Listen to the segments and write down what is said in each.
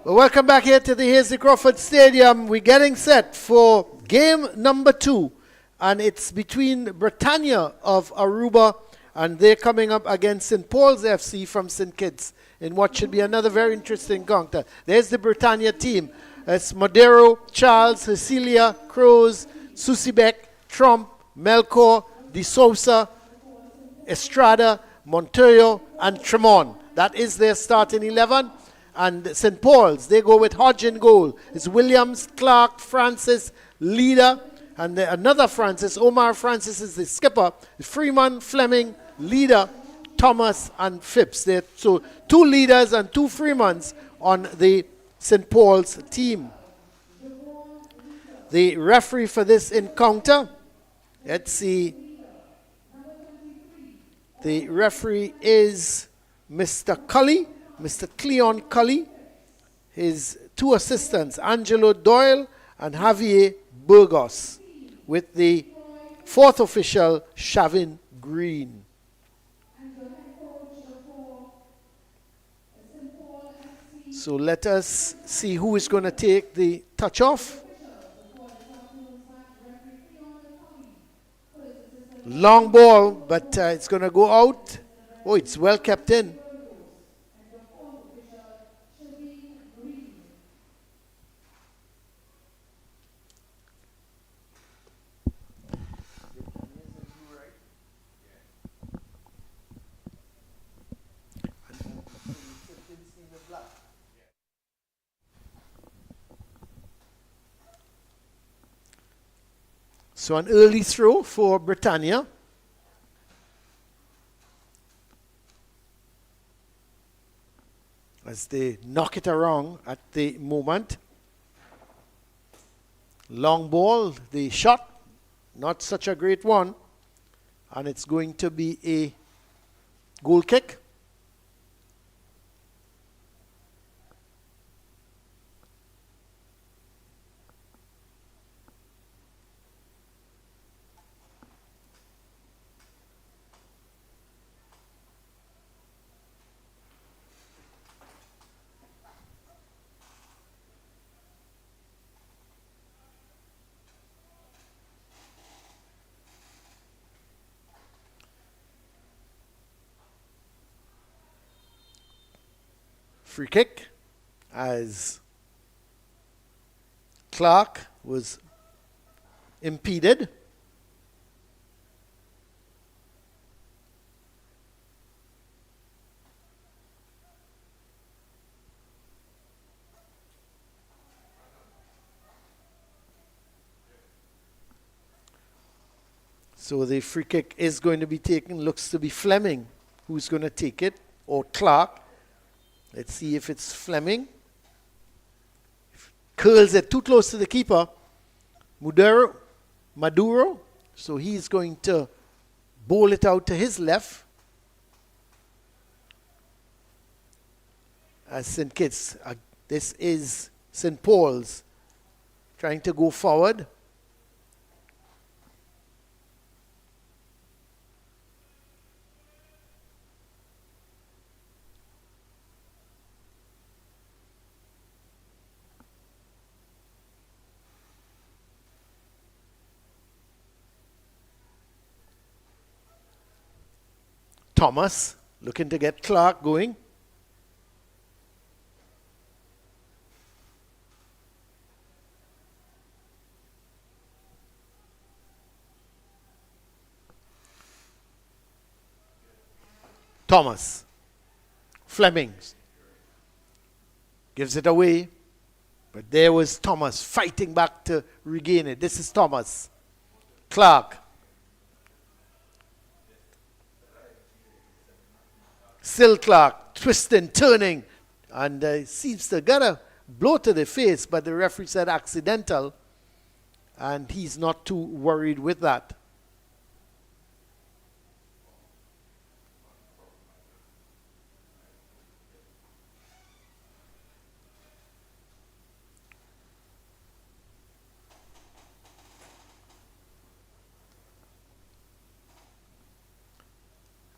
Well, welcome back here to the Hasely Crawford Stadium. We're getting set for game number 2, and it's between Britannia of Aruba, and they're coming up against St. Paul's FC from St. Kitts in what should be another very interesting encounter. There's the Britannia team. It's Madero, Charles, Cecilia, Cruz, Susibek, Trump, Melchor, De Sousa, Estrada, Montoyo, and Tremont. That is their starting 11. And St. Paul's, they go with Hodge in goal. It's Williams, Clark, Francis, Leader, and another Francis. Omar Francis is the skipper. Freeman, Fleming, Leader, Thomas, and Phipps. So 2 leaders and 2 Freemans on the St. Paul's team. The referee for this encounter, let's see. The referee is Mr. Cully. Mr. Cleon Cully, his 2 assistants, Angelo Doyle and Javier Burgos, with the 4th official, Shavin Green. So let us see who is going to take the touch off. Long ball, but it's going to go out. Oh, it's well kept in. So an early throw for Britannia. As they knock it around at the moment. Long ball, the shot, not such a great one. And it's going to be a goal kick. Free kick as Clark was impeded. So the free kick is going to be taken. Looks to be Fleming who's going to take it, or Clark. Let's see if it's Fleming. Curls it too close to the keeper. Maduro. So he's going to bowl it out to his left. As St. Kitts, this is St. Paul's trying to go forward. Thomas looking to get Clark going. Thomas. Fleming gives it away. But there was Thomas fighting back to regain it. This is Thomas. Clark. Still Clark, twisting, turning, and seems to get a blow to the face, but the referee said accidental, and he's not too worried with that.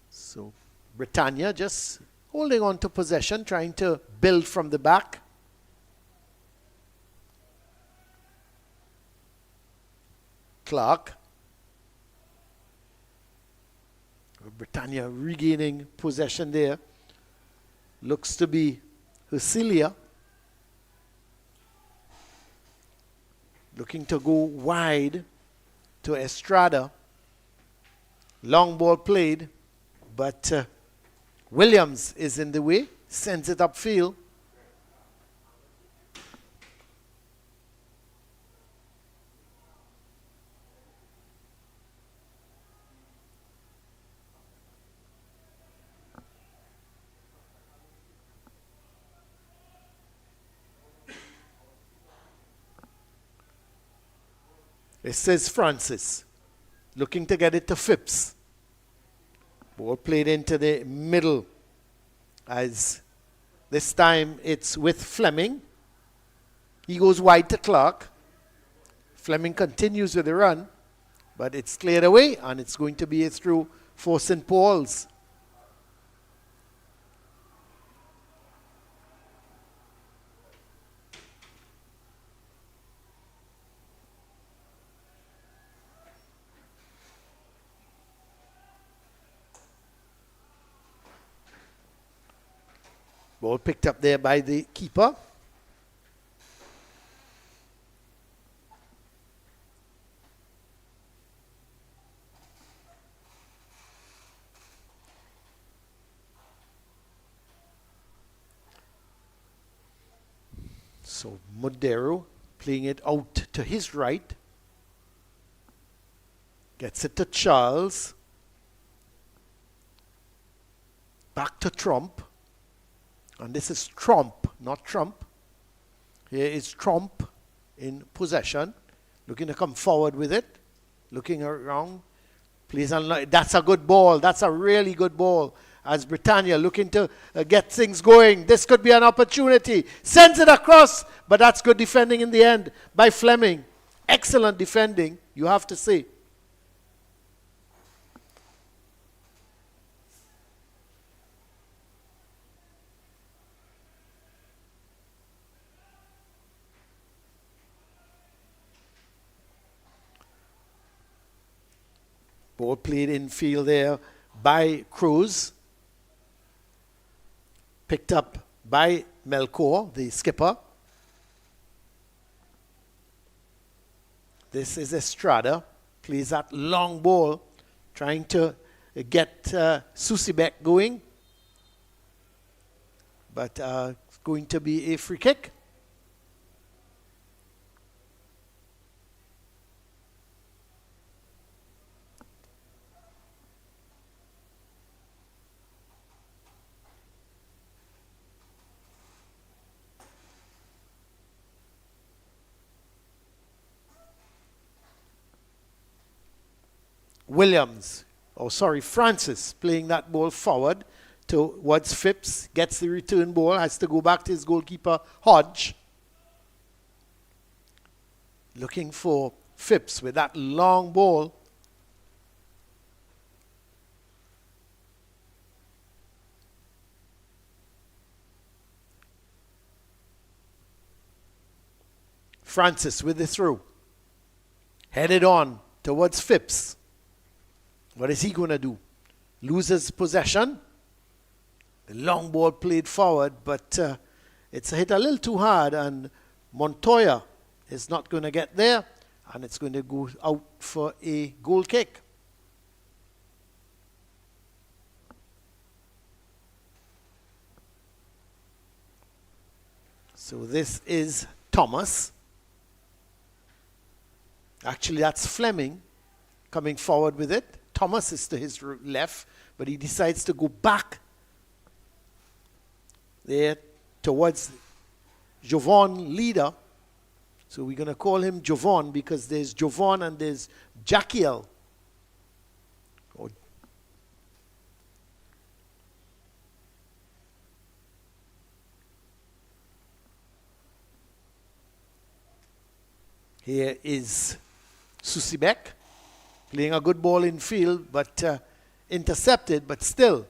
So Britannia just holding on to possession, trying to build from the back. Clark. Britannia regaining possession there. Looks to be Husilia. Looking to go wide to Estrada. Long ball played, but Williams is in the way. Sends it upfield. It says Francis, looking to get it to Phipps. Ball played into the middle, as this time it's with Fleming. He goes wide to Clark. Fleming continues with the run, but it's cleared away, and it's going to be a through for St. Paul's. Ball picked up there by the keeper. So Modero playing it out to his right. Gets it to Charles. Back to Trump. And this is Trump, not Trump. Here is Trump in possession. Looking to come forward with it. Looking around. Please, that's a good ball. That's a really good ball. As Britannia looking to get things going. This could be an opportunity. Sends it across. But that's good defending in the end by Fleming. Excellent defending, you have to say. Ball played in field there by Cruz. Picked up by Melchor, the skipper. This is Estrada. Plays that long ball, trying to get Susibek going. But it's going to be a free kick. Francis playing that ball forward towards Phipps, gets the return ball, has to go back to his goalkeeper, Hodge. Looking for Phipps with that long ball. Francis with the throw. Headed on towards Phipps. What is he going to do? Loses possession. The long ball played forward, but it's hit a little too hard, and Montoya is not going to get there, and it's going to go out for a goal kick. So this is Thomas. Actually, that's Fleming coming forward with it. Thomas is to his left, but he decides to go back there towards Jovan Leader. So we're going to call him Jovan because there's Jovan and there's Jackiel. Here is Susibek. Playing a good ball in field, but intercepted, but still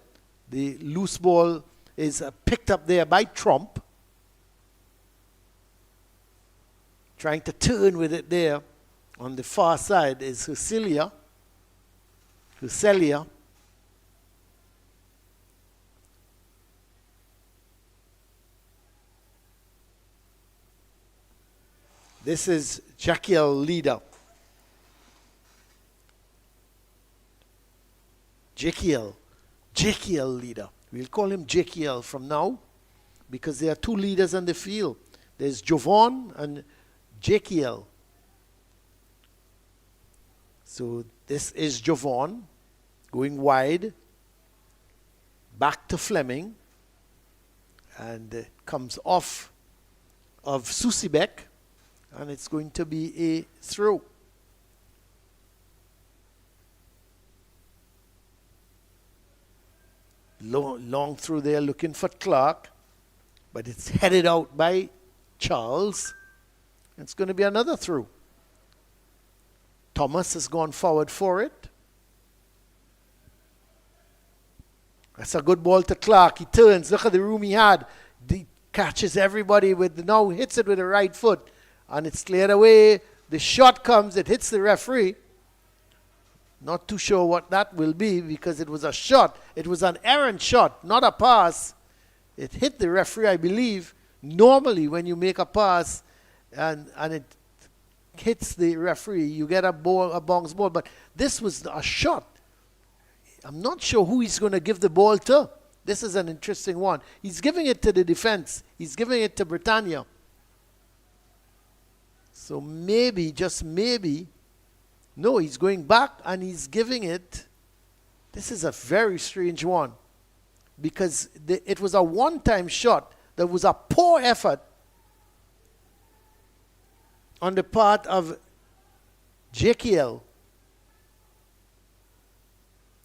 the loose ball is picked up there by Trump. Trying to turn with it there. On the far side is Hucelia. This is Jekyll leader. Jekyll leader. We'll call him Jekyll from now because there are two leaders on the field. There's Jovan and Jekyll. So this is Jovan going wide, back to Fleming, and comes off of Susibek, and it's going to be a throw. Long through there looking for Clark, but it's headed out by Charles. It's going to be another throw. Thomas has gone forward for it. That's a good ball to Clark. He turns. Look at the room he had. He catches everybody now hits it with the right foot. And it's cleared away. The shot comes. It hits the referee. Not too sure what that will be because it was a shot. It was an errant shot, not a pass. It hit the referee, I believe. Normally, when you make a pass and it hits the referee, you get a bounce ball. But this was a shot. I'm not sure who he's going to give the ball to. This is an interesting one. He's giving it to the defense. He's giving it to Britannia. So maybe, just maybe, no, he's going back and he's giving it. This is a very strange one because it was a one-time shot. There was a poor effort on the part of JKL.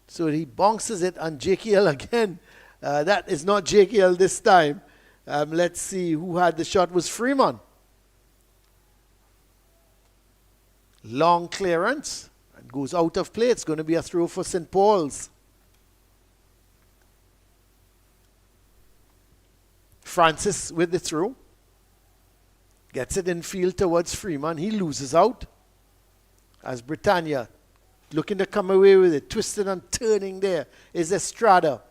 So he bounces it on JKL again. That is not JKL this time. Let's see who had the shot. Was Freeman. Long clearance and goes out of play. It's going to be a throw for St. Paul's. Francis with the throw. Gets it in field towards Freeman. He loses out as Britannia looking to come away with it. Twisting and turning there is Estrada.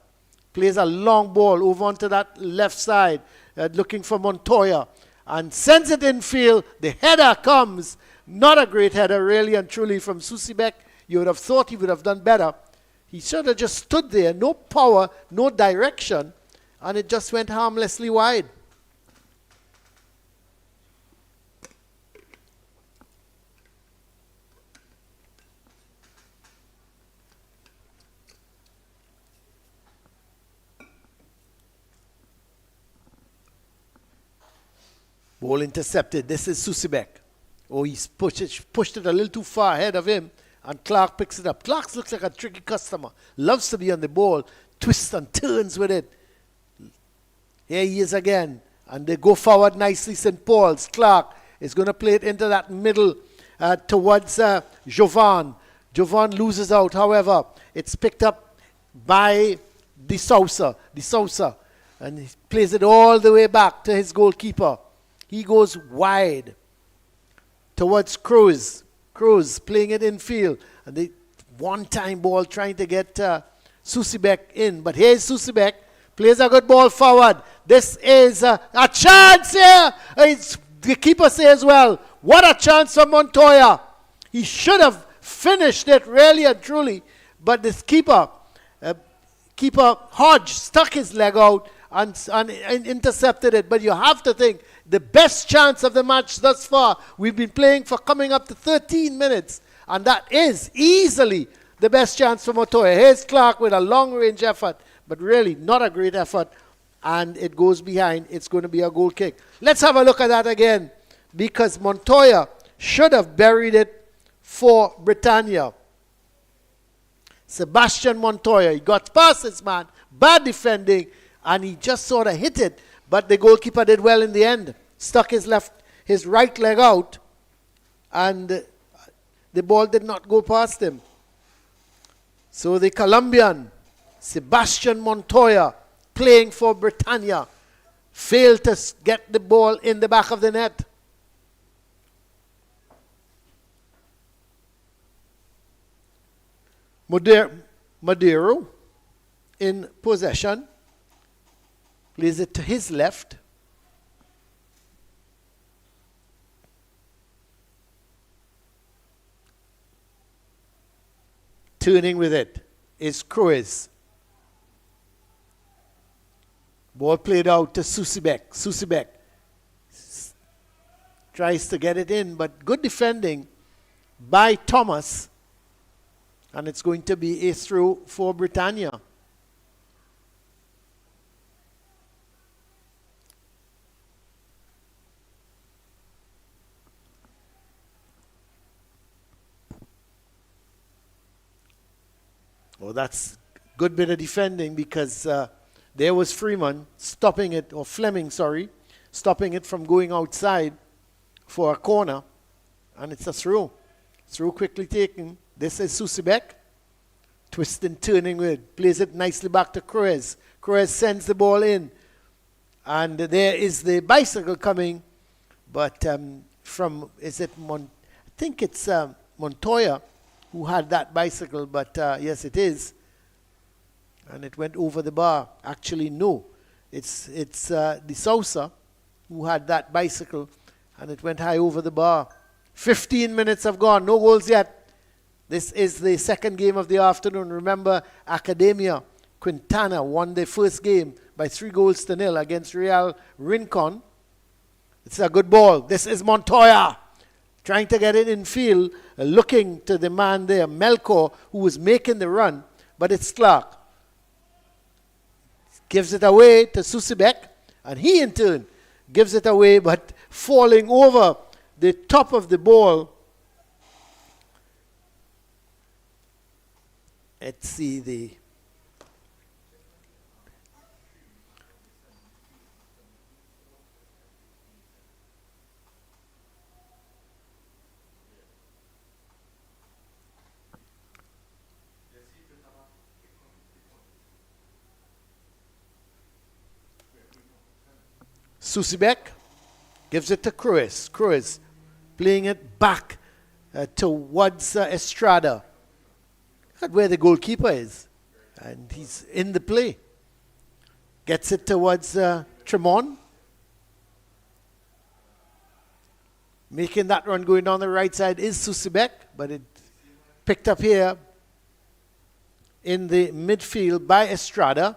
Plays a long ball over onto that left side looking for Montoya and sends it in field. The header comes. Not a great header, really and truly, from Susibek. You would have thought he would have done better. He should have just stood there, no power, no direction, and it just went harmlessly wide. Ball intercepted. This is Susibek. Oh, he's pushed it a little too far ahead of him, and Clark picks it up. Clark looks like a tricky customer. Loves to be on the ball. Twists and turns with it. Here he is again. And they go forward nicely, St. Paul's. Clark is going to play it into that middle towards Jovan. Jovan loses out. However, it's picked up by De Sousa. And he plays it all the way back to his goalkeeper. He goes wide towards Cruz. Cruz playing it in field. And the one-time ball trying to get Susibek in. But here's Susibek. Plays a good ball forward. This is a chance here. The keeper says, well, what a chance for Montoya. He should have finished it really and truly. But this keeper Hodge stuck his leg out and intercepted it. But you have to think, the best chance of the match thus far, we've been playing for coming up to 13 minutes. And that is easily the best chance for Montoya. Here's Clark with a long-range effort, but really not a great effort. And it goes behind. It's going to be a goal kick. Let's have a look at that again, because Montoya should have buried it for Britannia. Sebastian Montoya, he got past his man, bad defending, and he just sort of hit it. But the goalkeeper did well in the end. Stuck his right leg out, and the ball did not go past him. So the Colombian, Sebastian Montoya, playing for Britannia, failed to get the ball in the back of the net. Madero in possession. Plays it to his left. Turning with it is Cruz. Ball played out to Susibek. Susibek tries to get it in, but good defending by Thomas. And it's going to be a throw for Britannia. Well, that's good bit of defending because there was Freeman stopping it, or Fleming, sorry, stopping it from going outside for a corner. And it's a throw. Throw quickly taken. This is Susibek. Twisting, turning with, plays it nicely back to Cruz. Cruz sends the ball in. And there is the bicycle coming. But from, is it, I think it's Montoya who had that bicycle, but yes, it is. And it went over the bar. Actually, no. It's De Sousa who had that bicycle, and it went high over the bar. 15 minutes have gone. No goals yet. This is the second game of the afternoon. Remember, Academia Quintana won their first game by 3-0 against Real Rincon. It's a good ball. This is Montoya trying to get it in field, looking to the man there, Melkor, who was making the run, but it's Clark. Gives it away to Susibek, and he in turn gives it away, but falling over the top of the ball. Let's see the... Susibek gives it to Cruz. Cruz playing it back towards Estrada. Look at where the goalkeeper is. And he's in the play. Gets it towards Tremont. Making that run going down the right side is Susibek, but it picked up here in the midfield by Estrada.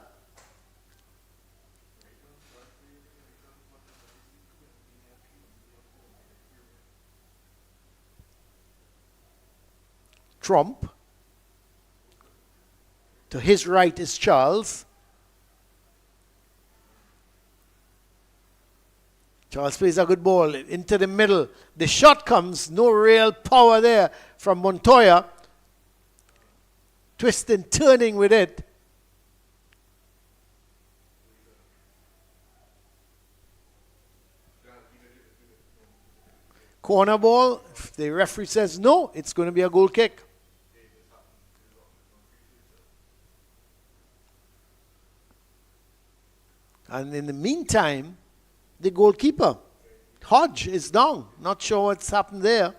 Trump. To his right is Charles. Charles plays a good ball into the middle. The shot comes, no real power there from Montoya. Twisting, turning with it. Corner ball. If the referee says no, it's going to be a goal kick. And in the meantime, the goalkeeper, Hodge, is down. Not sure what's happened there.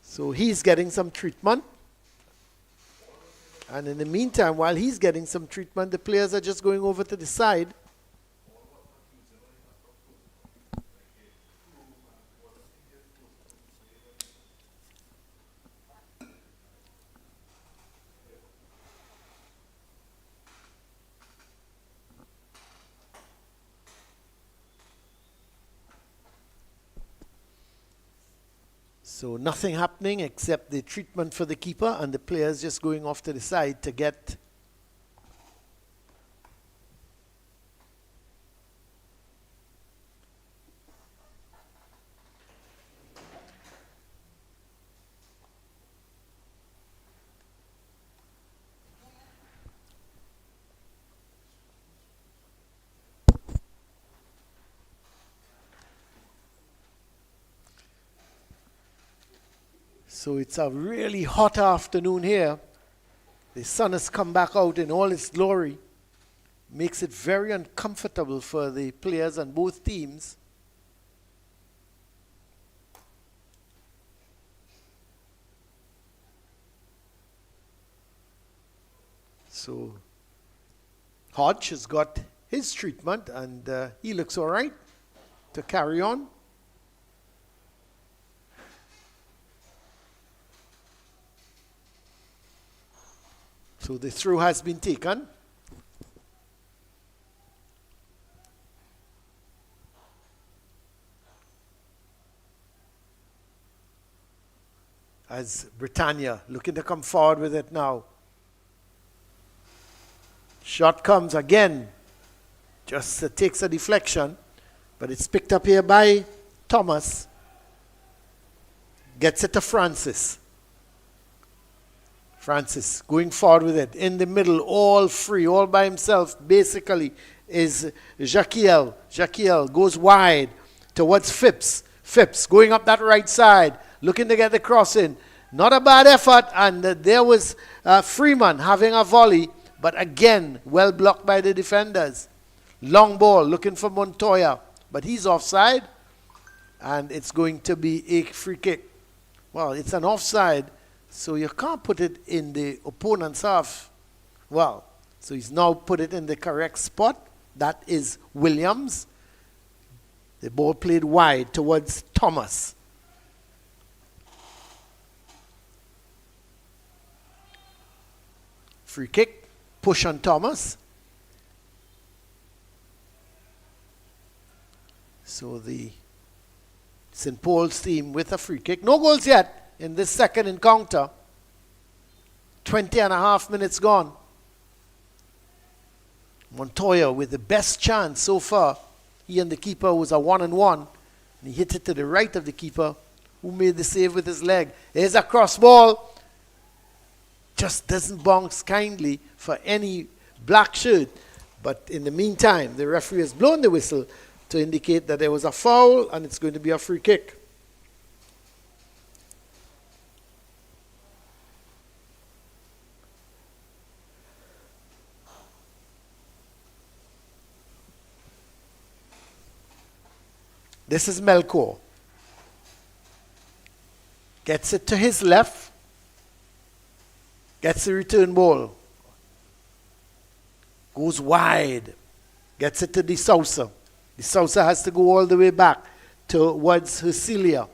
So he's getting some treatment. And in the meantime, while he's getting some treatment, the players are just going over to the side. So nothing happening except the treatment for the keeper and the players just going off to the side to get So it's a really hot afternoon here. The sun has come back out in all its glory. Makes it very uncomfortable for the players on both teams. So Hodge has got his treatment, and he looks all right to carry on. So the throw has been taken. As Britannia looking to come forward with it now. Shot comes again. Just takes a deflection. But it's picked up here by Thomas. Gets it to Francis. Francis going forward with it. In the middle, all free, all by himself, basically, is Jaquiel. Jaquiel goes wide towards Phipps. Phipps going up that right side, looking to get the cross in. Not a bad effort, and there was Freeman having a volley, but again, well blocked by the defenders. Long ball, looking for Montoya, but he's offside, and it's going to be a free kick. Well, it's an offside, so you can't put it in the opponent's half. Well, so he's now put it in the correct spot. That is Williams. The ball played wide towards Thomas. Free kick, push on Thomas. So the St. Paul's team with a free kick. No goals yet in this second encounter. 20 and a half minutes gone. Montoya with the best chance so far. He and the keeper was a 1-on-1. And he hit it to the right of the keeper, who made the save with his leg. There's a cross ball. Just doesn't bounce kindly for any black shirt. But in the meantime, the referee has blown the whistle to indicate that there was a foul, and it's going to be a free kick. This is Melkor. Gets it to his left. Gets the return ball. Goes wide. Gets it to De Sousa. De Sousa has to go all the way back towards Hercilia.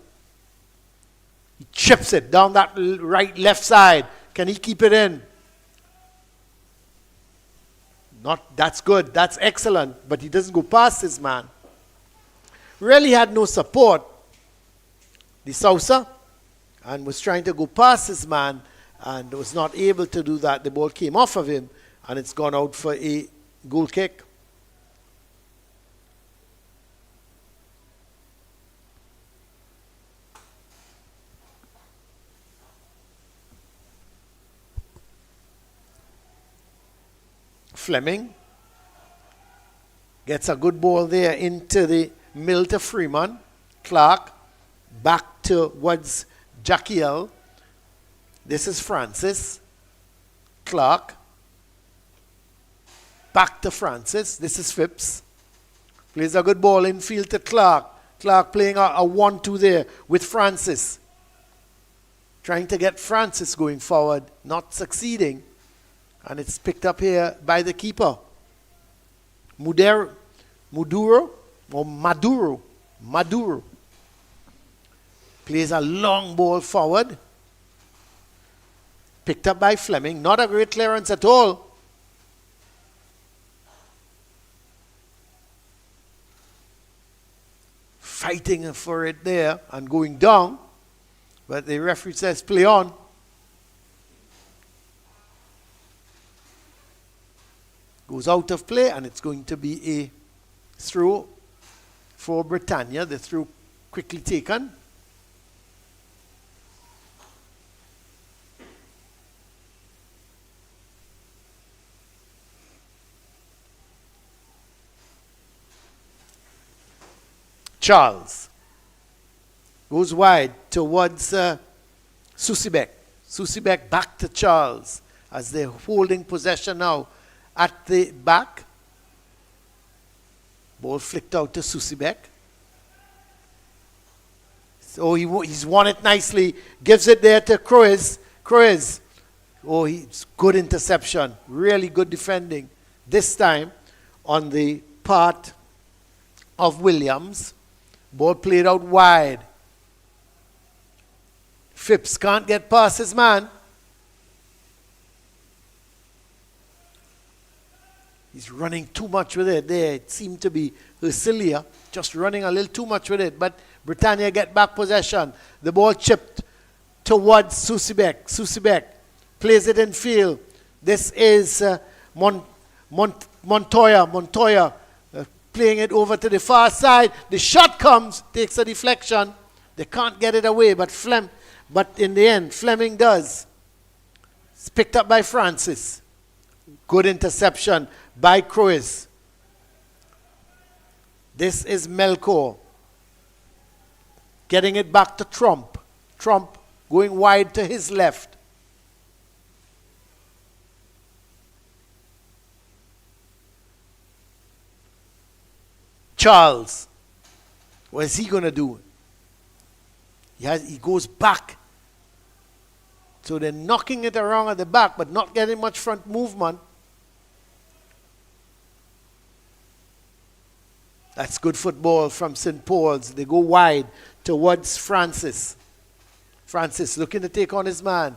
He chips it down that left side. Can he keep it in? Not, that's good. That's excellent. But he doesn't go past his man. Really had no support, De Sousa, and was trying to go past his man and was not able to do that. The ball came off of him, and it's gone out for a goal kick. Fleming gets a good ball there into the middle to Freeman. Clark back towards Jaquiel. This is Francis. Clark back to Francis. This is Phipps. Plays a good ball infield to Clark. Clark playing a 1-2 there with Francis. Trying to get Francis going forward, not succeeding. And it's picked up here by the keeper. Maduro. Plays a long ball forward. Picked up by Fleming. Not a great clearance at all. Fighting for it there and going down. But the referee says play on. Goes out of play, and it's going to be a throw for Britannia. The throw quickly taken. Charles goes wide towards Susibek. Susibek back to Charles as they're holding possession now at the back. Ball flicked out to Susibek. So he's won it nicely. Gives it there to Cruz. Cruz Oh, it's good interception. Really good defending. This time on the part of Williams. Ball played out wide. Phipps can't get past his man. He's running too much with it there. It seemed to be Ursilia just running a little too much with it. But Britannia get back possession. The ball chipped towards Susibek. Susibek plays it in field. This is Montoya. Montoya playing it over to the far side. The shot comes, takes a deflection. They can't get it away, but in the end, Fleming does. It's picked up by Francis. Good interception by Cruz. This is Melkor. Getting it back to Trump. Trump going wide to his left. Charles. What is he going to do? He goes back. So they're knocking it around at the back, but not getting much front movement. That's good football from St. Paul's. They go wide towards Francis. Francis looking to take on his man.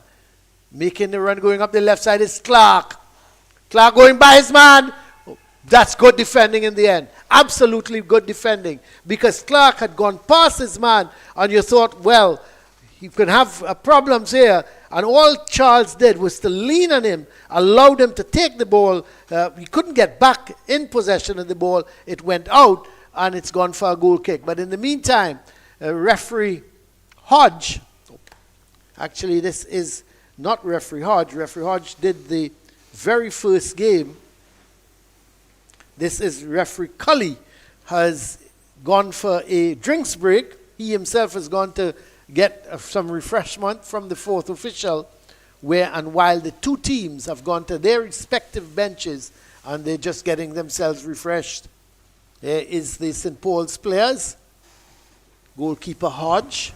Making the run going up the left side is Clark. Clark going by his man. That's good defending in the end. Absolutely good defending. Because Clark had gone past his man and you thought, well, he could have problems here. And all Charles did was to lean on him, allowed him to take the ball. He couldn't get back in possession of the ball. It went out and it's gone for a goal kick. But in the meantime, referee Hodge, actually this is not referee Hodge. Referee Hodge did the very first game. This is referee Cully, has gone for a drinks break. He himself has gone to get some refreshment from the fourth official, while the two teams have gone to their respective benches and they're just getting themselves refreshed. There is the St. Paul's players. Goalkeeper Hodge.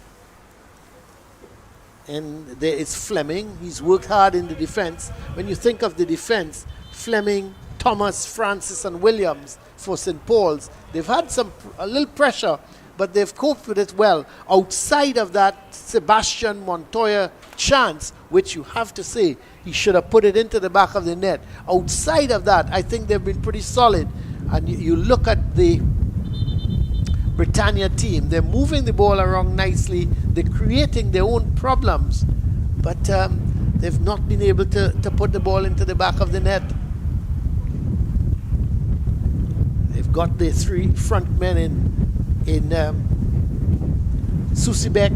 And there is Fleming. He's worked hard in the defense. When you think of the defense, Fleming, Thomas, Francis, and Williams for St. Paul's, they've had a little pressure, but they've coped with it well. Outside of that Sebastian Montoya chance, which you have to say, he should have put it into the back of the net. Outside of that, I think they've been pretty solid. And you look at the Britannia team, they're moving the ball around nicely, they're creating their own problems, but they've not been able to put the ball into the back of the net. They've got the three front men in Susibek,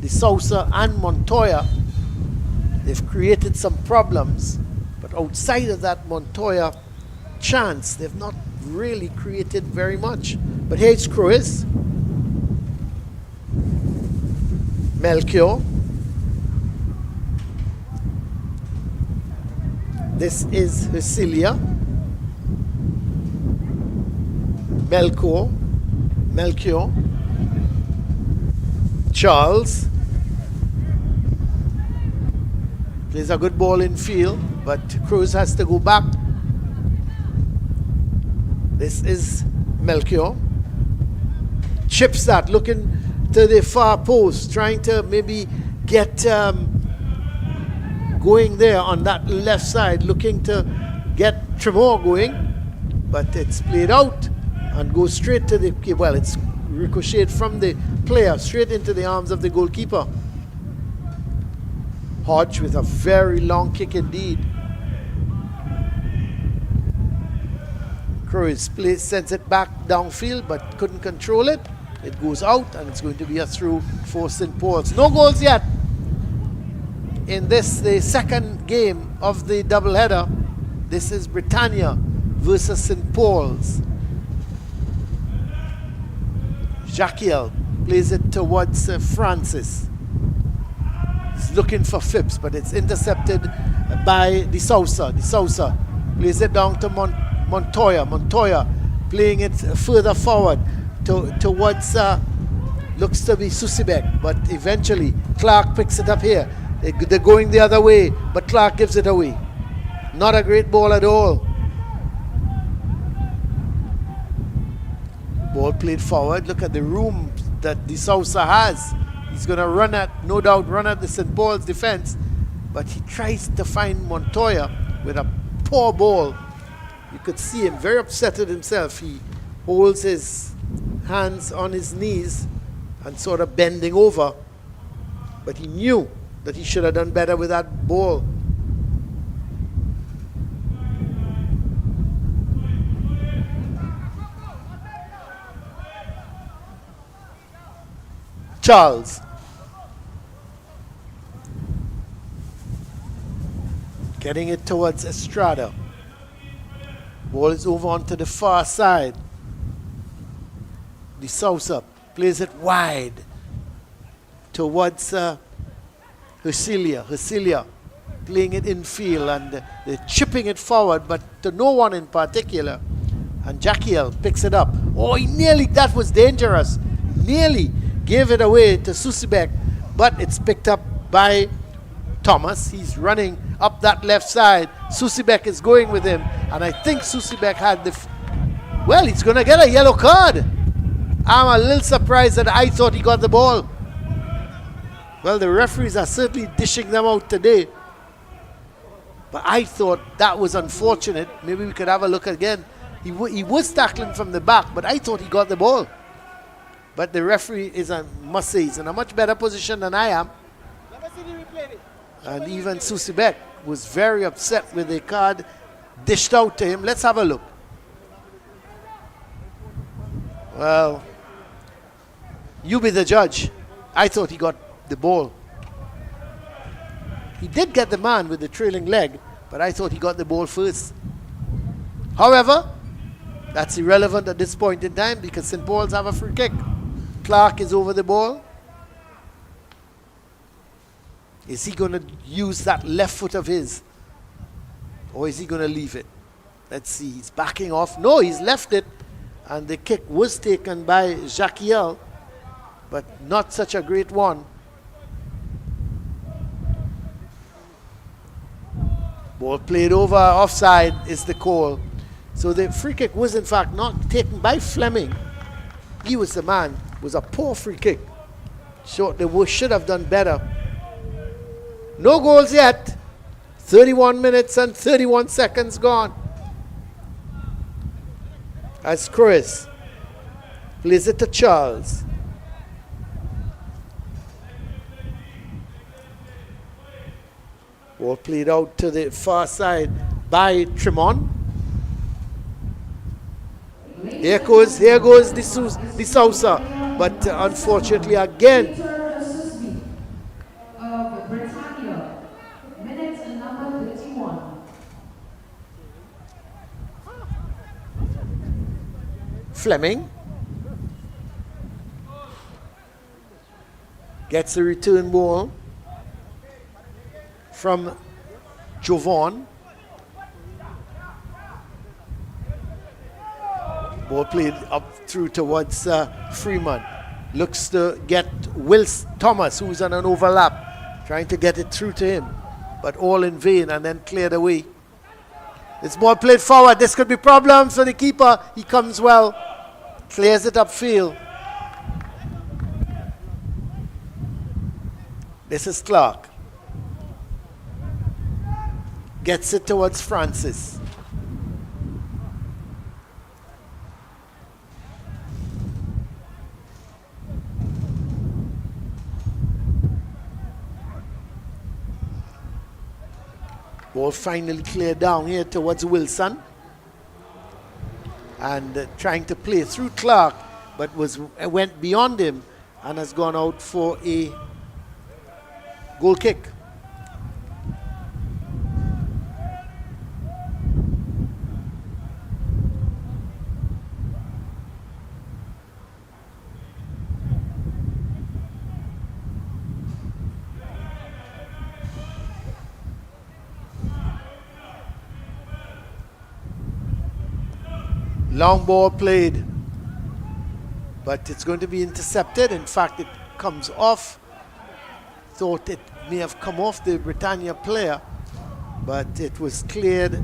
De Sousa, and Montoya. They've created some problems, but outside of that Montoya chance, they've not really created very much. But here's Cruz, Melchior. This is Hesilia, Melchior, Charles. Plays a good ball in field, but Cruz has to go back. This is Melchior. Chips that, looking to the far post, trying to maybe get going there on that left side, looking to get Tremor going, but it's played out and goes straight to the, well, it's ricocheted from the player straight into the arms of the goalkeeper. Hodge with a very long kick indeed. Cruz sends it back downfield but couldn't control it. It goes out and it's going to be a through for St. Paul's. No goals yet in this, the second game of the doubleheader. This is Britannia versus St. Paul's. Jacquiel plays it towards Francis. He's looking for Phipps, but it's intercepted by De Sousa. De Sousa plays it down to Montoya. Montoya playing it further forward towards looks to be Susibek, but eventually Clark picks it up here. They're going the other way, but Clark gives it away. Not a great ball at all. Ball played forward. Look at the room that De Sousa has. He's going to run at, no doubt, run at the St. Paul's defense. But he tries to find Montoya with a poor ball. You could see him very upset with himself. He holds his hands on his knees and sort of bending over. But he knew that he should have done better with that ball. Charles. Getting it towards Estrada. Ball is over onto the far side. De Sousa plays it wide towards Hercilia playing it infield, and they're chipping it forward, but to no one in particular. And Jackiel picks it up. Oh, that was dangerous. Nearly gave it away to Susibek, but it's picked up by Thomas. He's running up that left side. Susibek is going with him, and I think Susibek had the... well, he's going to get a yellow card. I'm a little surprised that I thought he got the ball. Well, the referees are certainly dishing them out today. But I thought that was unfortunate. Maybe we could have a look again. He was tackling from the back, but I thought he got the ball. But the referee must say, he's in a much better position than I am. And even Susibek was very upset with the card dished out to him. Let's have a look. Well, you be the judge. I thought he got the ball. He did get the man with the trailing leg, but I thought he got the ball first. However, that's irrelevant at this point in time because St. Paul's have a free kick. Clark is over the ball. Is he going to use that left foot of his? Or is he going to leave it? Let's see. He's backing off. No, he's left it. And the kick was taken by Jacquiel, but not such a great one. Ball played over, offside is the call. So the free kick was in fact not taken by Fleming. He was the man. It was a poor free kick. So they should have done better. No goals yet. 31 minutes and 31 seconds gone. As Cruz plays it to Charles. Ball played out to the far side by Tremont. Here goes De Sousa, but unfortunately again. Britannia, minutes number 51. Fleming gets the return ball from Jovan. Ball played up through towards Freeman. Looks to get Wills Thomas, who's on an overlap, trying to get it through to him, but all in vain, and then cleared away. This ball played forward. This could be problems for the keeper. He comes well, clears it upfield. This is Clark. Gets it towards Francis. Ball finally cleared down here towards Wilson. And trying to play through Clark, but went beyond him and has gone out for a goal kick. Long ball played, but it's going to be intercepted. In fact, it comes off thought it may have come off the Britannia player, but it was cleared.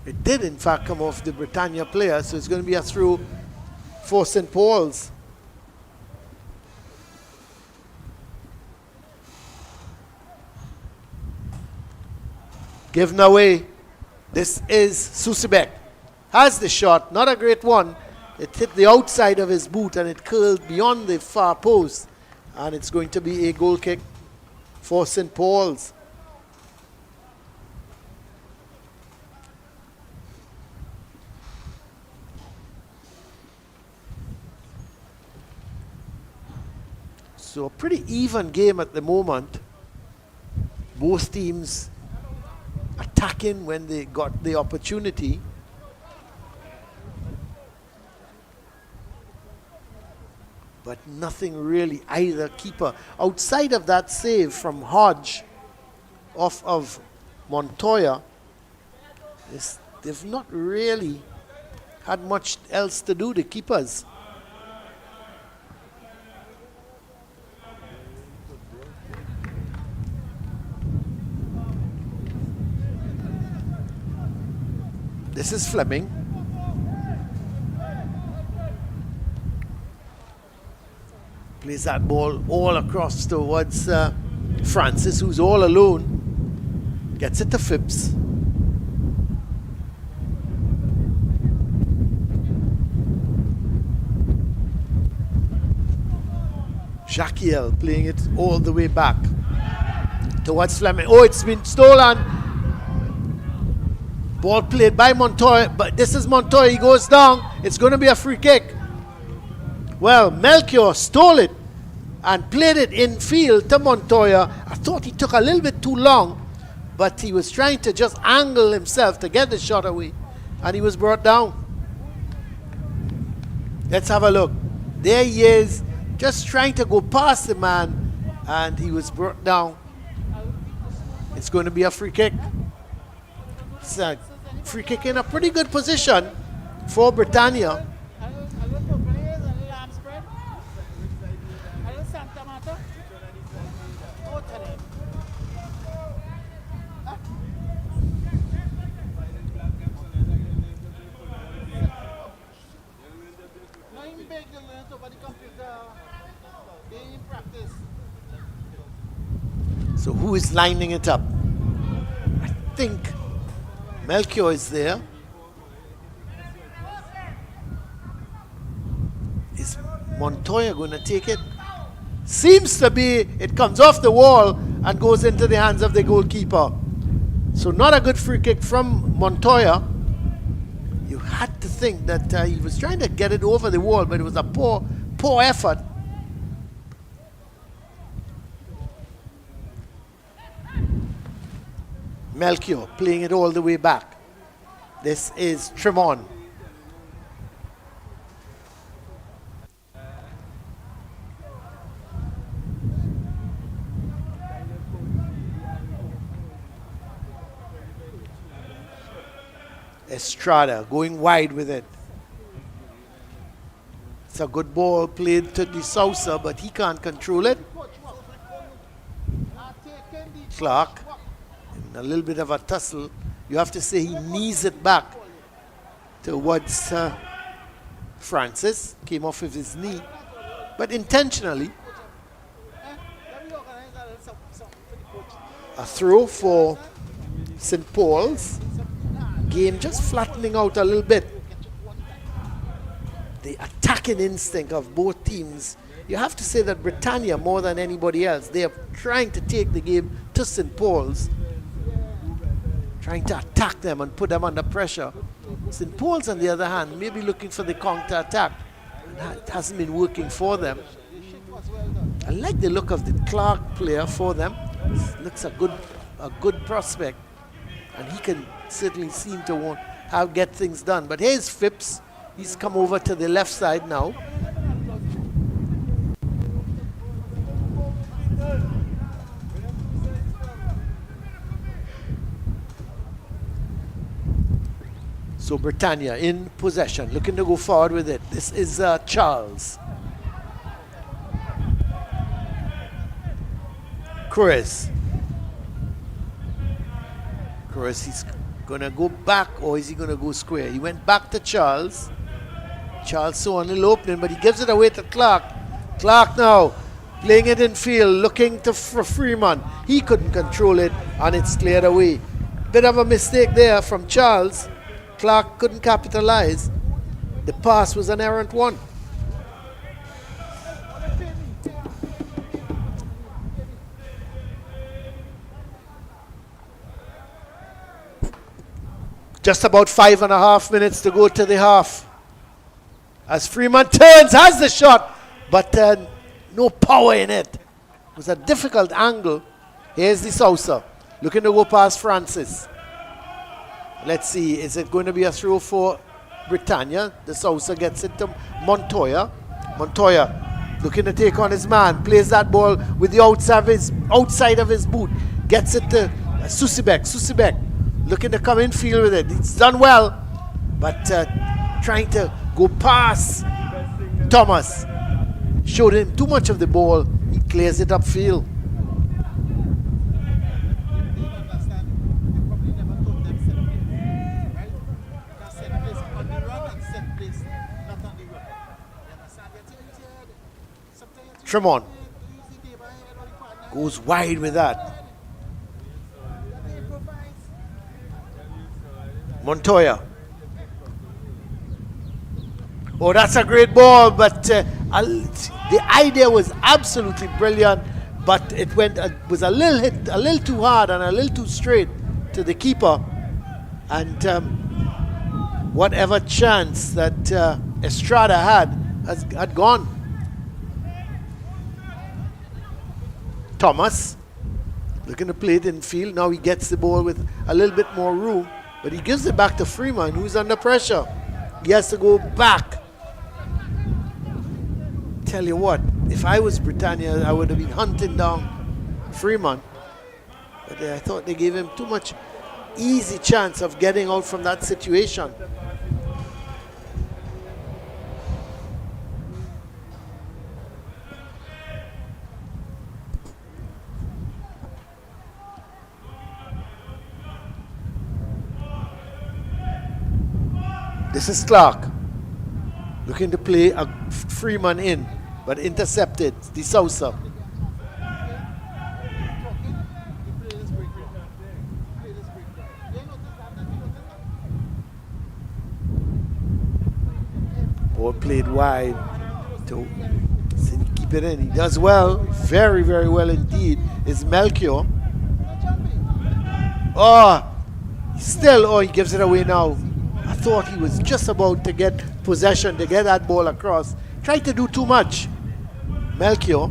It did in fact come off the Britannia player, so it's going to be a throw for St. Paul's. Given away. This is Susebek. Has the shot, not a great one. It hit the outside of his boot and it curled beyond the far post. And it's going to be a goal kick for St. Paul's. So a pretty even game at the moment. Both teams attacking when they got the opportunity. But nothing really either keeper. Outside of that save from Hodge off of Montoya, they've not really had much else to do, the keepers. This is Fleming. Plays that ball all across towards Francis, who's all alone. Gets it to Phipps. Jacquiel playing it all the way back towards Fleming. Oh, it's been stolen. Ball played by Montoya, but this is Montoya. He goes down. It's going to be a free kick. Well, Melchior stole it and played it in field to Montoya. I thought he took a little bit too long, but he was trying to just angle himself to get the shot away, and he was brought down. Let's have a look. There he is, just trying to go past the man, and he was brought down. It's going to be a free kick. It's a free kick in a pretty good position for Britannia. So who is lining it up? I think Melchior is there. Is Montoya going to take it? Seems to be. It comes off the wall and goes into the hands of the goalkeeper. So not a good free kick from Montoya. You had to think that he was trying to get it over the wall, but it was a poor effort. Melchior playing it all the way back. This is Tremont. Estrada going wide with it. It's a good ball played to De Sousa, but he can't control it. Clark. A little bit of a tussle. You have to say he knees it back towards Francis. Came off of his knee, but intentionally. A throw for St. Paul's. Game just flattening out a little bit. The attacking instinct of both teams. You have to say that Britannia, more than anybody else, they are trying to take the game to St. Paul's. Trying to attack them and put them under pressure. St. Paul's, on the other hand, may be looking for the counter-attack. It hasn't been working for them. I like the look of the Clark player for them. Looks a good prospect. And he can certainly seem to get things done. But here's Phipps. He's come over to the left side now. So Britannia in possession, looking to go forward with it. This is Charles. Cruz, he's going to go back, or is he going to go square? He went back to Charles. Charles saw a little opening, but he gives it away to Clark. Clark now playing it in field, looking for Freeman. He couldn't control it, and it's cleared away. Bit of a mistake there from Charles. Clark couldn't capitalize. The pass was an errant one. Just about 5.5 minutes to go to the half. As Freeman turns, has the shot, but no power in it. It was a difficult angle. Here's the Sousa, looking to go past Francis. Let's see, is it going to be a throw for Britannia? The Sousa gets it to Montoya. Montoya looking to take on his man, plays that ball with the outside of his boot, gets it to Susibek. Susibek looking to come in field with it. It's done well, but trying to go past Thomas. Showed him too much of the ball. He clears it upfield. Tremont goes wide with that. Montoya. Oh, that's a great ball, but the idea was absolutely brilliant, but it was a little too hard and a little too straight to the keeper, and whatever chance that Estrada had gone. Thomas looking to play it in field. Now he gets the ball with a little bit more room, but he gives it back to Freeman, who's under pressure. He has to go back. Tell you what, if I was Britannia, I would have been hunting down Freeman. But I thought they gave him too much easy chance of getting out from that situation. This is Clark looking to play a Freeman in, but intercepted. The Sousa. Ball played wide to keep it in. He does well, very, very well indeed. Is Melchior. He gives it away now. I thought he was just about to get possession, to get that ball across. Tried to do too much. Melchior.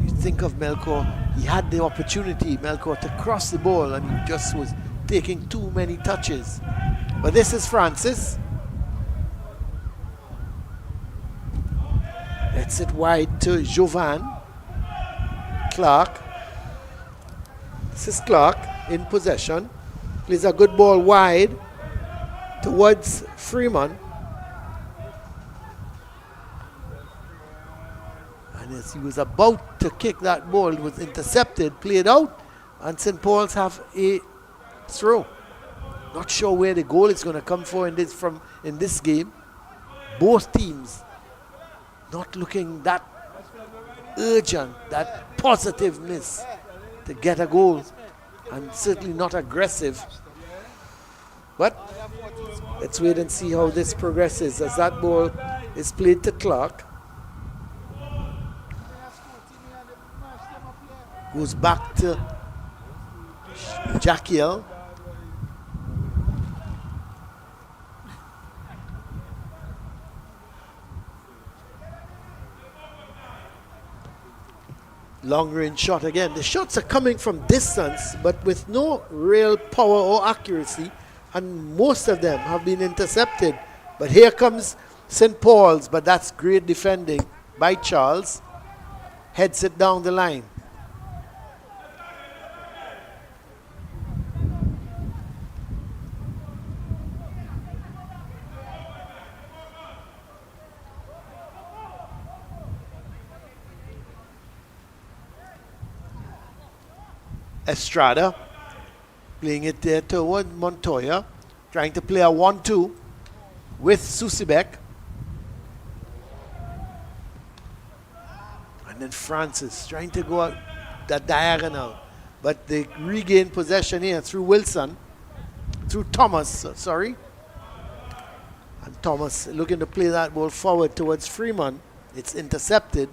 You think of Melchior, he had the opportunity, Melchior, to cross the ball, and he just was taking too many touches. But this is Francis. Gets it wide to Jovan. Clark. This is Clark in possession. Plays a good ball wide towards Freeman. And as he was about to kick that ball, it was intercepted, played out, and St. Paul's have a throw. Not sure where the goal is going to come for in this game. Both teams not looking that urgent, that positiveness to get a goal, and certainly not aggressive. But let's wait and see how this progresses as that ball is played to Clark. Goes back to Jackiel. Long range shot again. The shots are coming from distance, but with no real power or accuracy, and most of them have been intercepted. But here comes St. Paul's, but that's great defending by Charles. Heads it down the line. Estrada, playing it there toward Montoya, trying to play a 1-2 with Susibek. And then Francis trying to go out that diagonal, but they regain possession here through Wilson, through Thomas, sorry. And Thomas looking to play that ball forward towards Freeman. It's intercepted,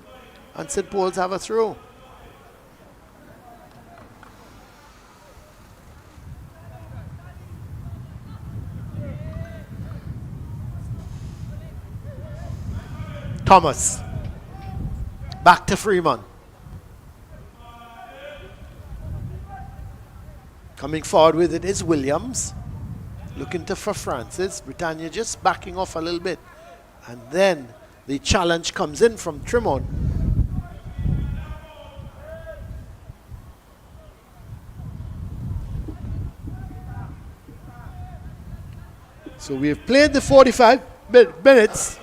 and St. Paul's have a throw. Thomas. Back to Freeman. Coming forward with it is Williams. Looking for Francis. Britannia just backing off a little bit. And then the challenge comes in from Trimon. So we have played the 45 minutes.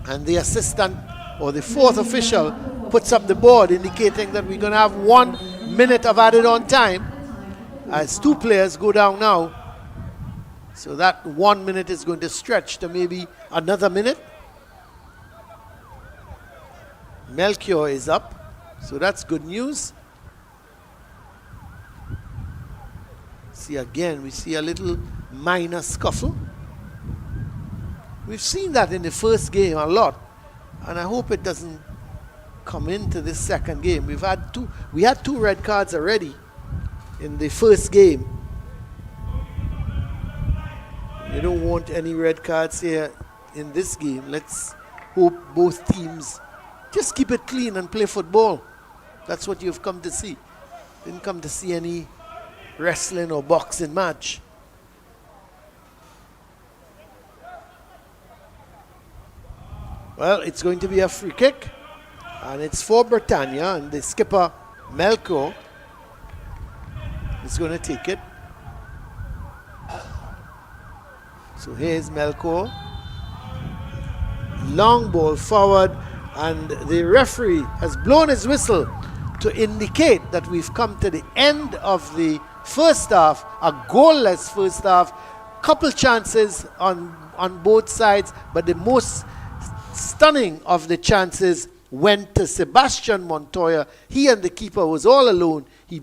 And the assistant or the fourth official puts up the board indicating that we're going to have 1 minute of added on time as two players go down now. So that 1 minute is going to stretch to maybe another minute. Melchior is up, so that's good news. See again, we see a little minor scuffle. We've seen that in the first game a lot, and I hope it doesn't come into this second game. We had two red cards already in the first game. You don't want any red cards here in this game. Let's hope both teams just keep it clean and play football. That's what you've come to see. Didn't come to see any wrestling or boxing match. Well, it's going to be a free kick, and it's for Britannia, and the skipper, Melko, is going to take it. So here's Melko. Long ball forward, and the referee has blown his whistle to indicate that we've come to the end of the first half, a goalless first half. Couple chances on both sides, but the most stunning of the chances went to Sebastian Montoya. He and the keeper was all alone. He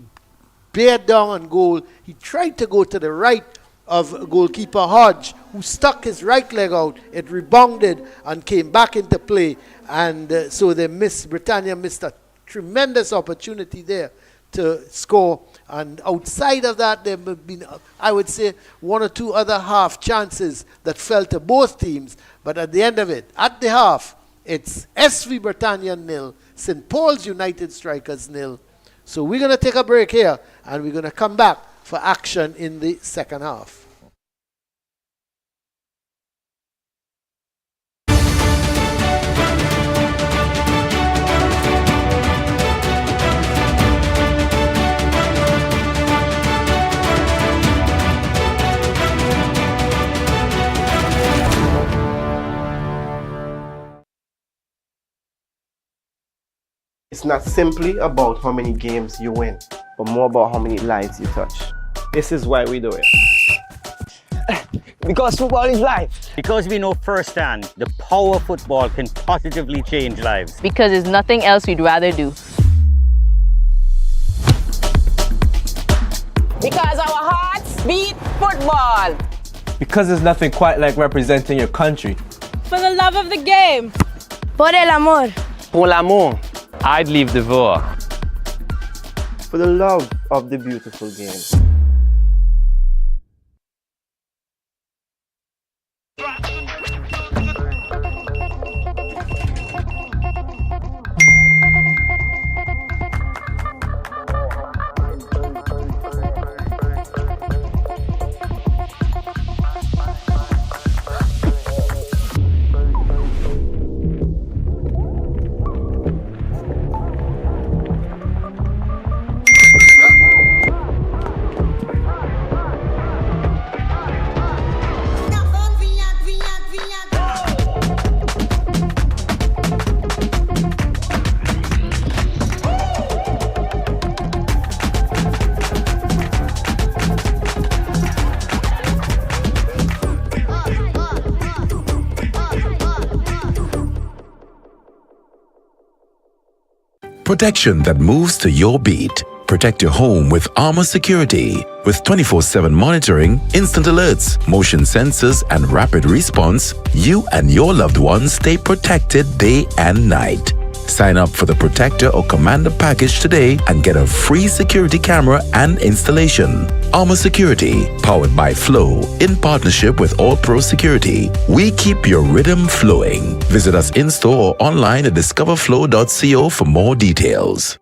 bared down on goal. He tried to go to the right of goalkeeper Hodge, who stuck his right leg out. It rebounded and came back into play. And so Britannia missed a tremendous opportunity there to score. And outside of that, there have been, I would say, one or two other half chances that fell to both teams. But at the end of it, at the half, it's SV Britannia 0, St. Paul's United Strikers 0. So we're going to take a break here, and we're going to come back for action in the second half. It's not simply about how many games you win, but more about how many lives you touch. This is why we do it. Because football is life. Because we know firsthand the power of football can positively change lives. Because there's nothing else we'd rather do. Because our hearts beat football. Because there's nothing quite like representing your country. For the love of the game. Por el amor. Pour l'amour. I'd leave the war. For the love of the beautiful game. Protection that moves to your beat. Protect your home with Armor Security. With 24/7 monitoring, instant alerts, motion sensors, and rapid response, you and your loved ones stay protected day and night. Sign up for the Protector or Commander package today and get a free security camera and installation. Armor Security, powered by Flow, in partnership with All Pro Security. We keep your rhythm flowing. Visit us in-store or online at discoverflow.co for more details.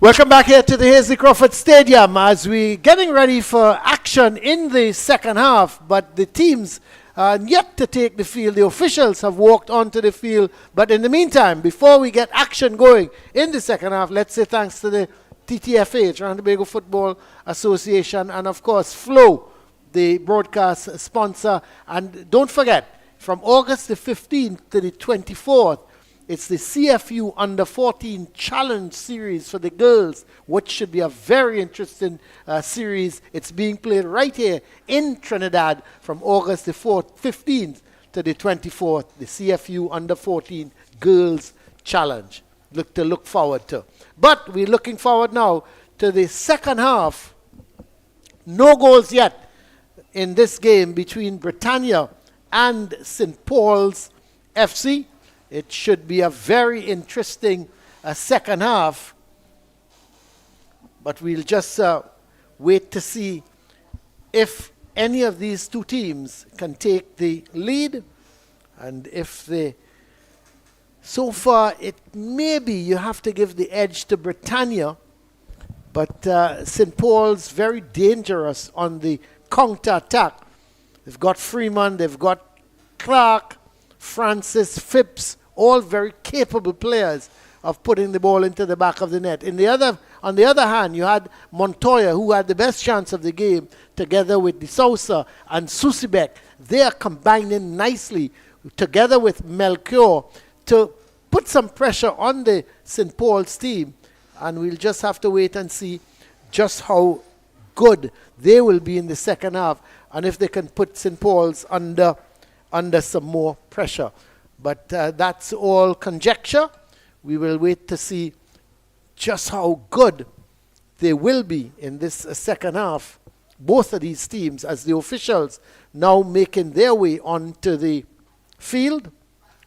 Welcome back here to the Hasely Crawford Stadium as we're getting ready for action in the second half, but the teams are yet to take the field. The officials have walked onto the field, but in the meantime, before we get action going in the second half, let's say thanks to the TTFA, Trinidad and Tobago Football Association, and of course Flow, the broadcast sponsor. And don't forget, from August the 15th to the 24th, it's the CFU Under 14 Challenge Series for the girls, which should be a very interesting series. It's being played right here in Trinidad from August the 15th to the 24th, the CFU Under 14 Girls Challenge. Look forward to. But we're looking forward now to the second half. No goals yet in this game between Britannia and St. Paul's FC. It should be a very interesting second half, but we'll just wait to see if any of these two teams can take the lead, and if they, so far it maybe you have to give the edge to Britannia, but St. Paul's very dangerous on the counter-attack. They've got Freeman, they've got Clark, Francis, Phipps, all very capable players of putting the ball into the back of the net. On the other hand, you had Montoya, who had the best chance of the game, together with De Sousa and Susibek. They are combining nicely together with Melchior to put some pressure on the St. Paul's team, and we'll just have to wait and see just how good they will be in the second half, and if they can put St. Paul's under some more pressure. But that's all conjecture. We will wait to see just how good they will be in this second half, both of these teams, as the officials now making their way onto the field,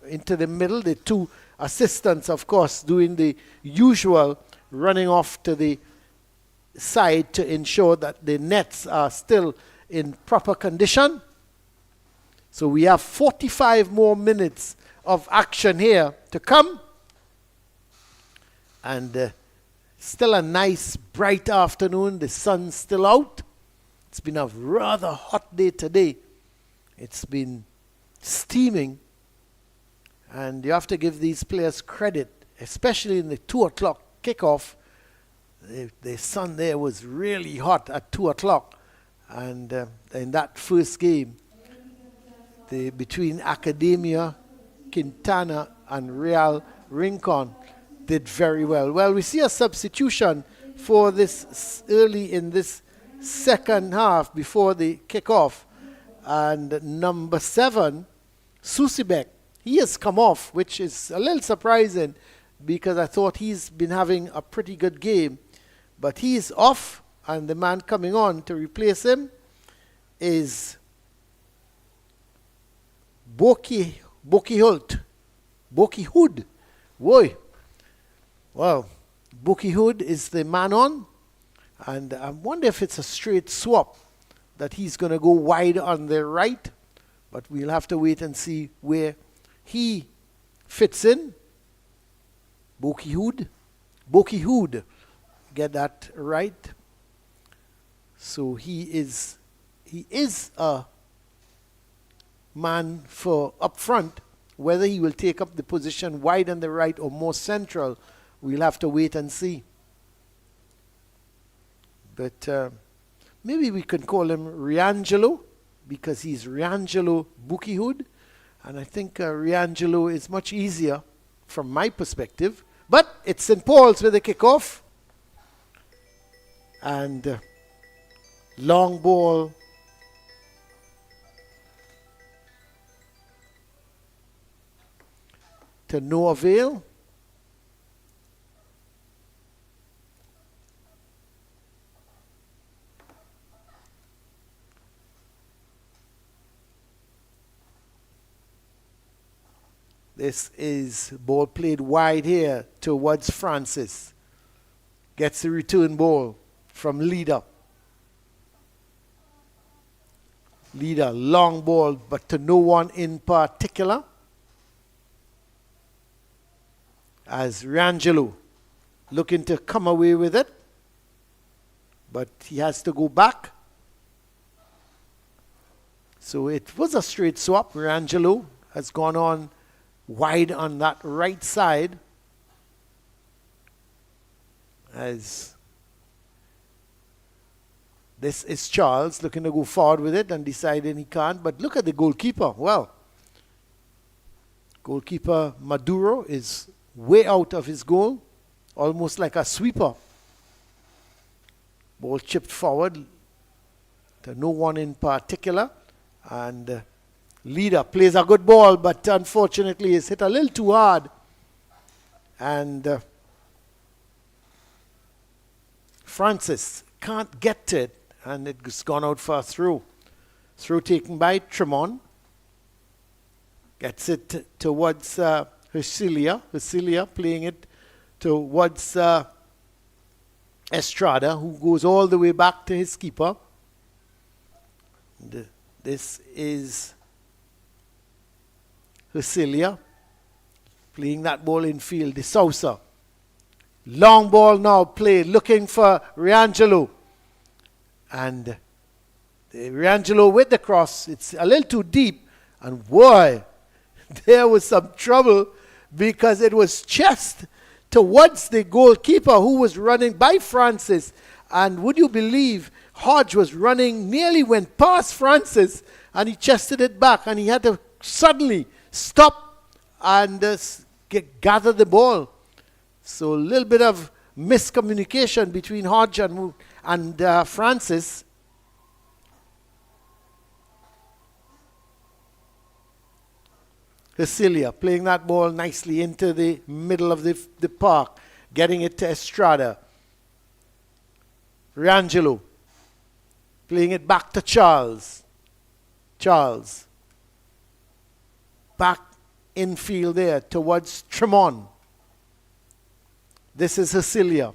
into the middle. The two assistants, of course, doing the usual, running off to the side to ensure that the nets are still in proper condition. So we have 45 more minutes of action here to come. And still a nice bright afternoon. The sun's still out. It's been a rather hot day today. It's been steaming. And you have to give these players credit, especially in the 2 o'clock kickoff. The sun there was really hot at 2 o'clock. And in that first game, between Academia, Quintana, and Real Rincon did very well. Well, we see a substitution for this early in this second half before the kickoff. And number 7, Susibek, he has come off, which is a little surprising because I thought he's been having a pretty good game. But he's off, and the man coming on to replace him is Boki Hood. Boy. Well, Boki Hood is the man on. And I wonder if it's a straight swap that he's going to go wide on the right. But we'll have to wait and see where he fits in. Boki Hood. Get that right. So he is a man for up front. Whether he will take up the position wide on the right or more central, we'll have to wait and see. But maybe we can call him Riangelo, because he's Riangelo Bukihood. And I think Riangelo is much easier from my perspective. But it's St. Paul's with the kickoff. And long ball. To no avail. This is ball played wide here towards Francis. Gets the return ball from Leader. Leader, long ball, but to no one in particular. As Rangelo looking to come away with it. But he has to go back. So it was a straight swap. Rangelo has gone on wide on that right side. As this is Charles looking to go forward with it and deciding he can't. But look at the goalkeeper. Well, goalkeeper Maduro is way out of his goal, almost like a sweeper. Ball chipped forward to no one in particular. And leader plays a good ball, but unfortunately it's hit a little too hard. And Francis can't get to it, and it's gone out for a throw. Throw taken by Tremont. Gets it towards Husilia. Husilia playing it towards Estrada, who goes all the way back to his keeper. This is Husilia playing that ball in field. De Sousa. Long ball now played, looking for Riangelo. And Riangelo with the cross. It's a little too deep. And boy, there was some trouble because it was chest towards the goalkeeper who was running by Francis. And would you believe, Hodge was running, nearly went past Francis, and he chested it back, and he had to suddenly stop and gather the ball. So a little bit of miscommunication between Hodge and Francis. Cecilia playing that ball nicely into the middle of the park, getting it to Estrada. Riangelo playing it back to Charles. Charles. Back infield there towards Tremont. This is Cecilia.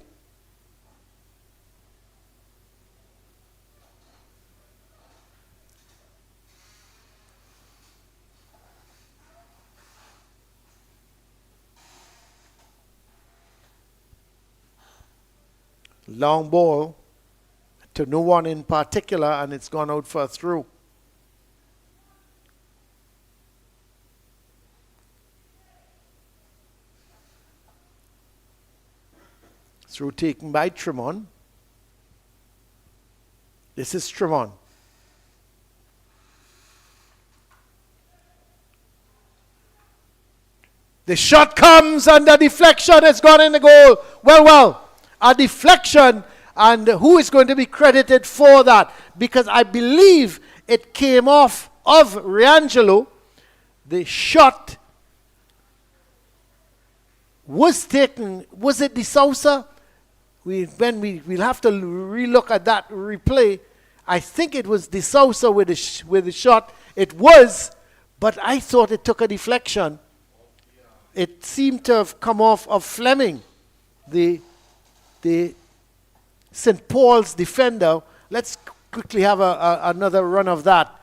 Long ball to no one in particular, and it's gone out for a throw. Throw taken by Tremont. This is Tremont. The shot comes and the deflection has gone in the goal. Well. A deflection, and who is going to be credited for that? Because I believe it came off of Riangelo. The shot was taken. Was it De Sousa? We'll have to relook at that replay. I think it was De Sousa with the shot. It was, but I thought it took a deflection. It seemed to have come off of Fleming, the St. Paul's defender. Let's quickly have another run of that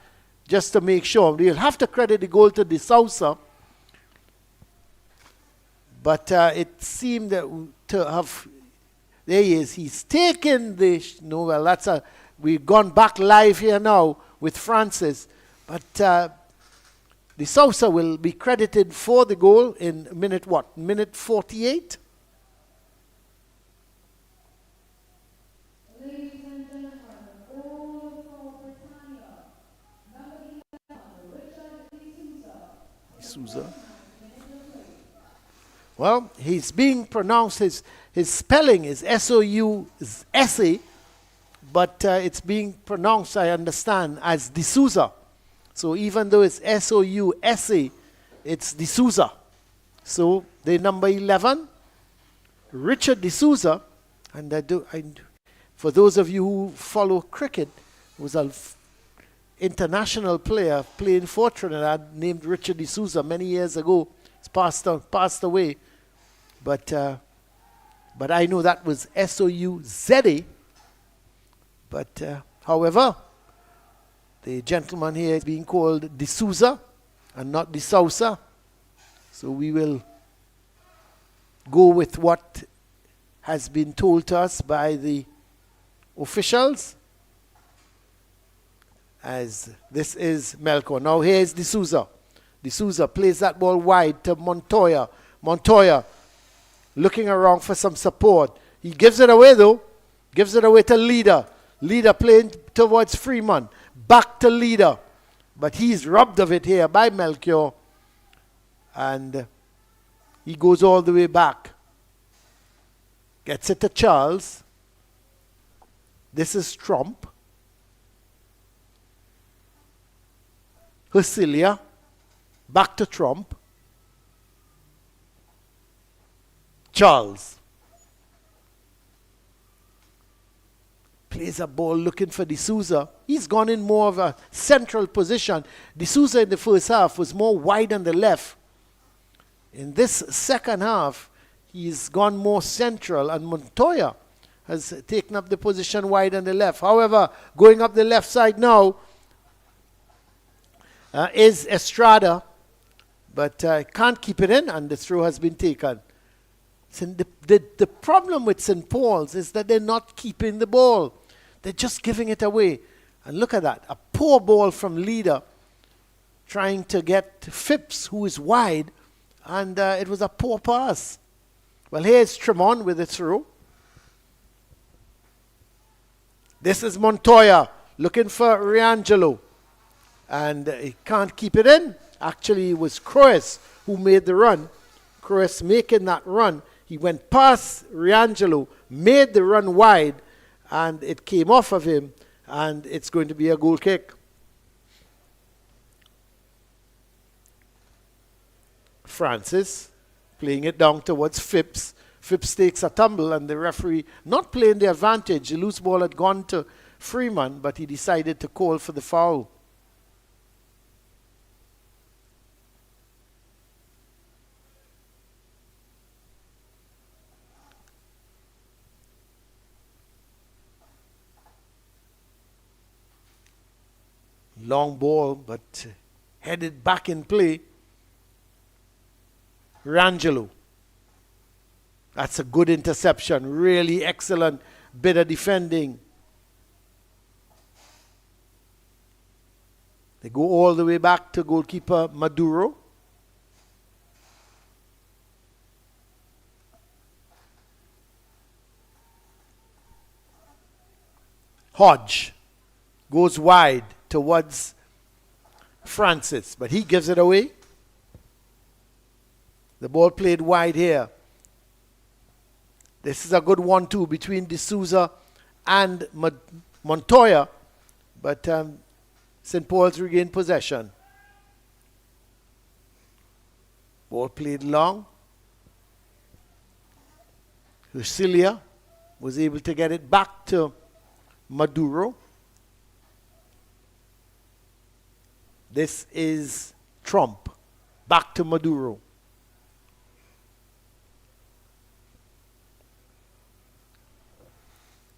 just to make sure. We'll have to credit the goal to De Sousa. But it seemed to have... There he is. He's taken the... No, well, we've gone back live here now with Francis. But De Sousa will be credited for the goal in minute what? Minute 48? Sousa. Well, he's being pronounced, his spelling is S-O-U-S-A, but it's being pronounced, I understand, as De Sousa. So even though it's S-O-U-S-A, it's De Sousa. So the number 11, Richard De Sousa, and for those of you who follow cricket, was an international player playing for Trinidad named Richard De Sousa many years ago. He's passed away. But I know that was S-O-U-Z-A. But however, the gentleman here is being called De Sousa and not De Sousa. So we will go with what has been told to us by the officials, as this is Melchior. Now here is D'Souza. D'Souza plays that ball wide to Montoya. Montoya looking around for some support. He gives it away though. Gives it away to Leader. Leader playing towards Freeman. Back to Leader. But he's robbed of it here by Melchior. And he goes all the way back. Gets it to Charles. This is Trump. Husilia. Back to Trump. Charles. Plays a ball looking for D'Souza. He's gone in more of a central position. D'Souza in the first half was more wide on the left. In this second half, he's gone more central, and Montoya has taken up the position wide on the left. However, going up the left side now is Estrada, but can't keep it in, and the throw has been taken. So the problem with St. Paul's is that they're not keeping the ball. They're just giving it away. And look at that, a poor ball from Leader trying to get Phipps, who is wide, and it was a poor pass. Well, here's Tremont with the throw. This is Montoya looking for Riangelo, and he can't keep it in. Actually, it was Croes who made the run. Croes making that run. He went past Riangelo, made the run wide, and it came off of him, and it's going to be a goal kick. Francis playing it down towards Phipps. Phipps takes a tumble, and the referee not playing the advantage. The loose ball had gone to Freeman, but he decided to call for the foul. Long ball, but headed back in play. Rangelo. That's a good interception. Really excellent bit of defending. They go all the way back to goalkeeper Maduro. Hodge goes wide towards Francis, but he gives it away. The ball played wide here. This is a good 1-2 between D'Souza and Montoya, but St. Paul's regained possession. Ball played long. Husilia was able to get it back to Maduro. This is Trump. Back to Maduro.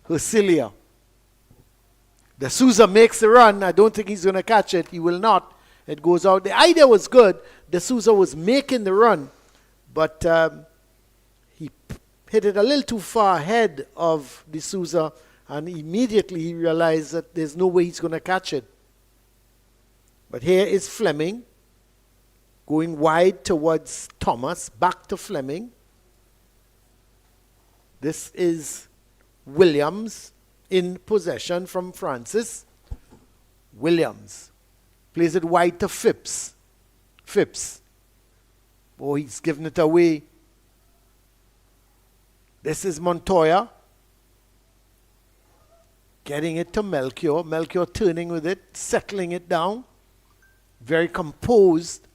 Husilia. D'Souza makes the run. I don't think he's going to catch it. He will not. It goes out. The idea was good. D'Souza was making the run, but he hit it a little too far ahead of D'Souza, and immediately he realized that there's no way he's going to catch it. But here is Fleming going wide towards Thomas, back to Fleming. This is Williams in possession from Francis. Williams plays it wide to Phipps. Phipps. Oh, he's given it away. This is Montoya. Getting it to Melchior. Melchior turning with it, settling it down. Very composed.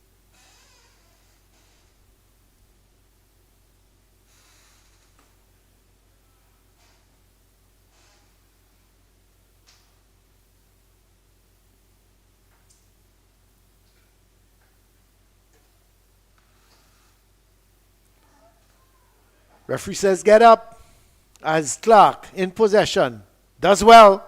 Referee says get up, as Clark in possession. Does well.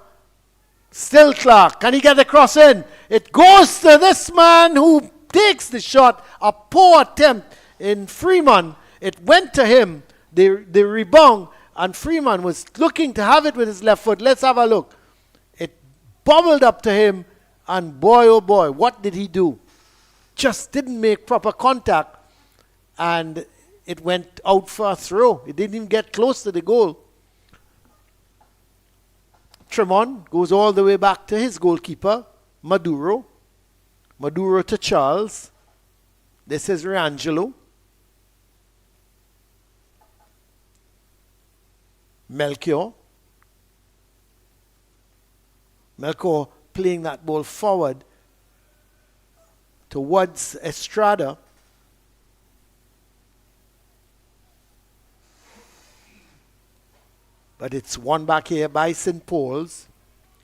Still Clark. Can he get the cross in? It goes to this man who takes the shot. A poor attempt in Freeman. It went to him. The rebound. and Freeman was looking to have it with his left foot. Let's have a look. It bobbled up to him, and boy, oh boy, what did he do? Just didn't make proper contact, and it went out for a throw. It didn't even get close to the goal. Tremont goes all the way back to his goalkeeper, Maduro. Maduro to Charles. This is Riangelo. Melchior. Melchior playing that ball forward towards Estrada. But it's won back here by St. Paul's.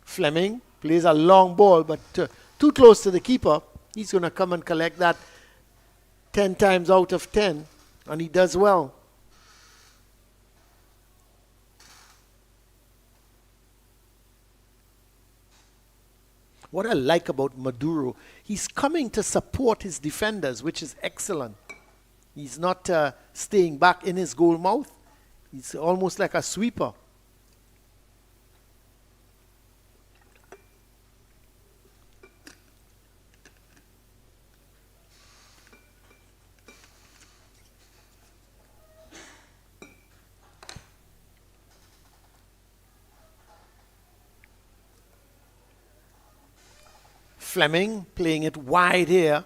Fleming plays a long ball, but too close to the keeper. He's going to come and collect that 10 times out of 10, and he does well. What I like about Maduro, he's coming to support his defenders, which is excellent. He's not staying back in his goal mouth. He's almost like a sweeper. Fleming playing it wide here.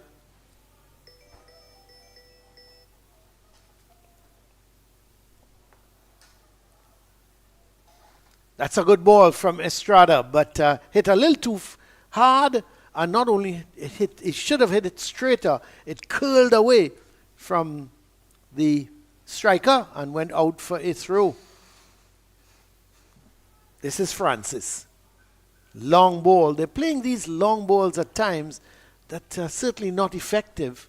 That's a good ball from Estrada, but hit a little too hard, and not only it should have hit it straighter, it curled away from the striker and went out for a throw. This is Francis. Long ball. They're playing these long balls at times that are certainly not effective.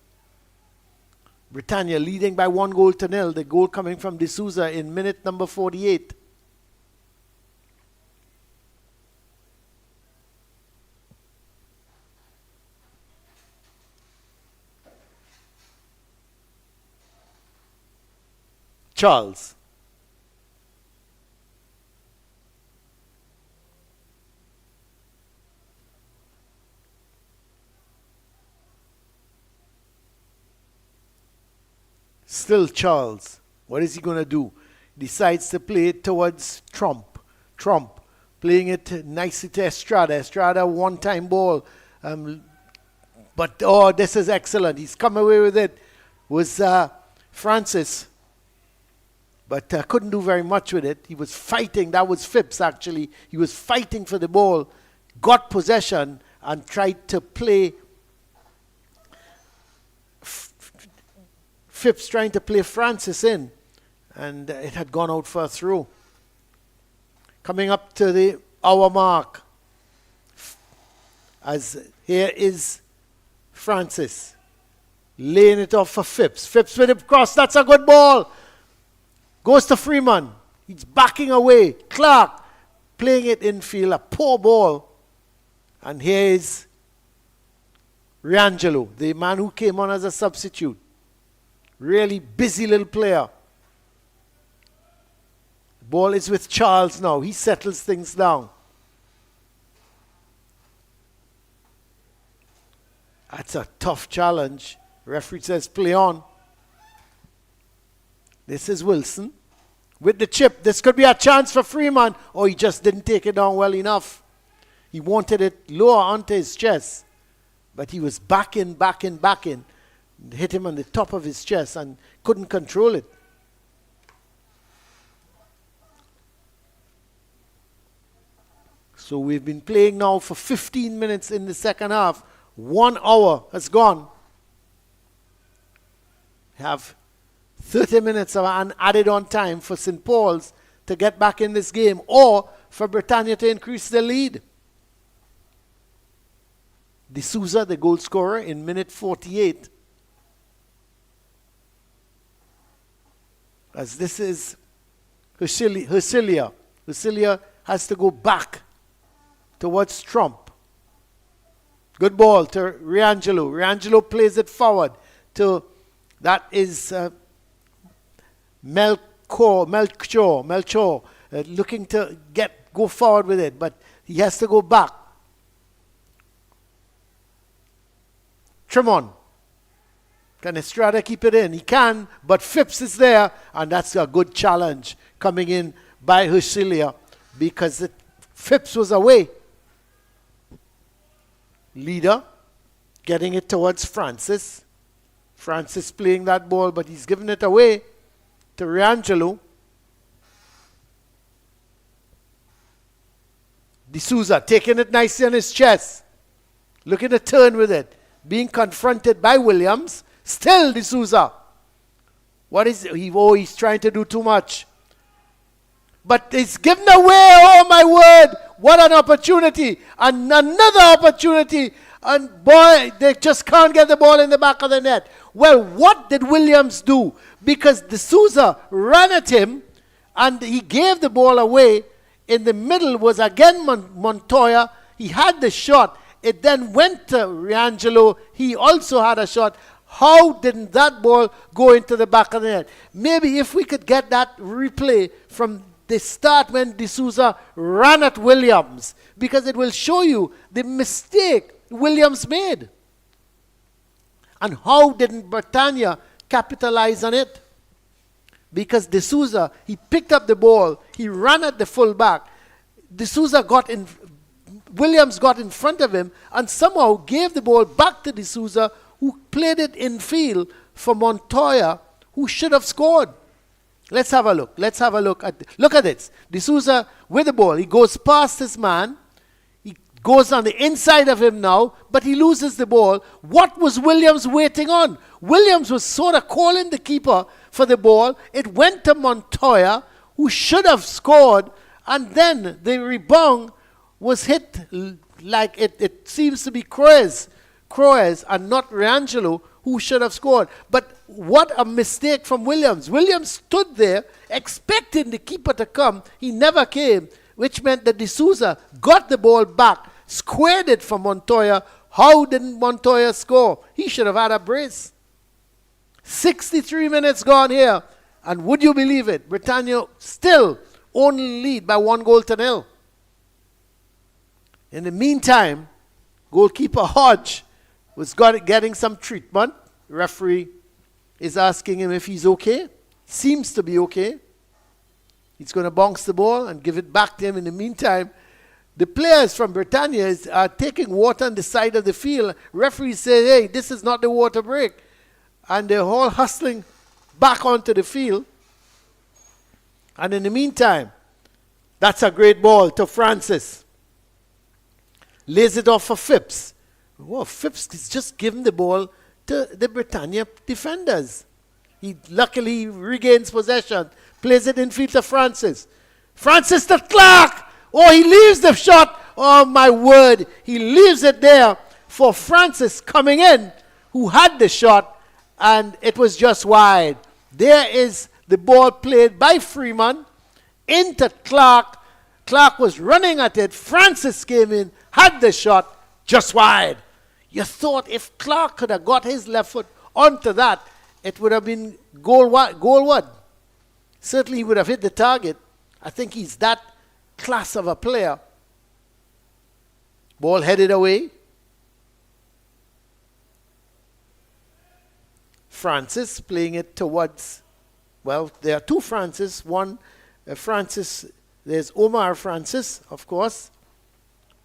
Britannia leading by 1-0. The goal coming from D'Souza in minute number 48. Charles. Still Charles. What is he going to do? Decides to play it towards Trump. Trump playing it nicely to Estrada. Estrada one-time ball. But, oh, this is excellent. He's come away with it. Was Francis. But couldn't do very much with it. He was fighting. That was Phipps, actually. He was fighting for the ball. Got possession and tried to play. Phipps trying to play Francis in, and it had gone out for a throw. Coming up to the hour mark, as here is Francis laying it off for Phipps. Phipps with it cross. That's a good ball. Goes to Freeman. He's backing away. Clark playing it infield. A poor ball. And here is Riangelo, the man who came on as a substitute. Really busy little player. The ball is with Charles now. He settles things down. That's a tough challenge. Referee says play on. This is Wilson. With the chip. This could be a chance for Freeman. Oh, he just didn't take it down well enough. He wanted it lower onto his chest. But he was backing. Hit him on the top of his chest and couldn't control it. So we've been playing now for 15 minutes in the second half. 1 hour has gone. Have 30 minutes of an added on time for St. Paul's to get back in this game, or for Britannia to increase the lead. D'Souza, the goal scorer, in minute 48. As this is Hercilia. Hercilia has to go back towards Trump. Good ball to Riangelo. Riangelo plays it forward to, that is Melchior. Melchor, looking to go forward with it, but he has to go back. Tremont. Can Estrada keep it in? He can, but Phipps is there, and that's a good challenge coming in by Hercilia because Phipps was away. Leader getting it towards Francis. Francis playing that ball, but he's giving it away to Riangelo. D'Souza taking it nicely on his chest. Looking to turn with it. Being confronted by Williams. Still D'Souza. What is he? Oh, he's trying to do too much. But it's given away. Oh, my word. What an opportunity. And another opportunity. And boy, they just can't get the ball in the back of the net. Well, what did Williams do? Because D'Souza ran at him and he gave the ball away. In the middle was again Montoya. He had the shot. It then went to Riangelo. He also had a shot. How didn't that ball go into the back of the net? Maybe if we could get that replay from the start when D'Souza ran at Williams, because it will show you the mistake Williams made. And how didn't Britannia capitalize on it? Because D'Souza, he picked up the ball, he ran at the fullback. Williams got in front of him and somehow gave the ball back to D'Souza, who played it in field for Montoya, who should have scored. Let's have a look. Look at this. D'Souza with the ball. He goes past his man. He goes on the inside of him now, but he loses the ball. What was Williams waiting on? Williams was sort of calling the keeper for the ball. It went to Montoya, who should have scored, and then the rebound was hit like it seems to be Croes and not Riangelo, who should have scored. But what a mistake from Williams. Williams stood there expecting the keeper to come. He never came, which meant that D'Souza got the ball back, squared it for Montoya. How didn't Montoya score? He should have had a brace. 63 minutes gone here. And would you believe it? Britannia still only lead by 1-0. In the meantime, goalkeeper Hodge was getting some treatment. The referee is asking him if he's okay. Seems to be okay. He's going to bounce the ball and give it back to him. In the meantime, the players from Britannia are taking water on the side of the field. Referee says, hey, this is not the water break. And they're all hustling back onto the field. And in the meantime, that's a great ball to Francis. Lays it off for Phipps. Well, Phipps is just giving the ball to the Britannia defenders. He luckily regains possession. Plays it in field to Francis. Francis to Clark. Oh, he leaves the shot. Oh, my word. He leaves it there for Francis coming in, who had the shot, and it was just wide. There is the ball played by Freeman into Clark. Clark was running at it. Francis came in, had the shot, just wide. You thought if Clark could have got his left foot onto that, it would have been goal one. Certainly he would have hit the target. I think he's that class of a player. Ball headed away. Francis playing it towards, well, there are two Francis. One, Francis, there's Omar Francis, of course,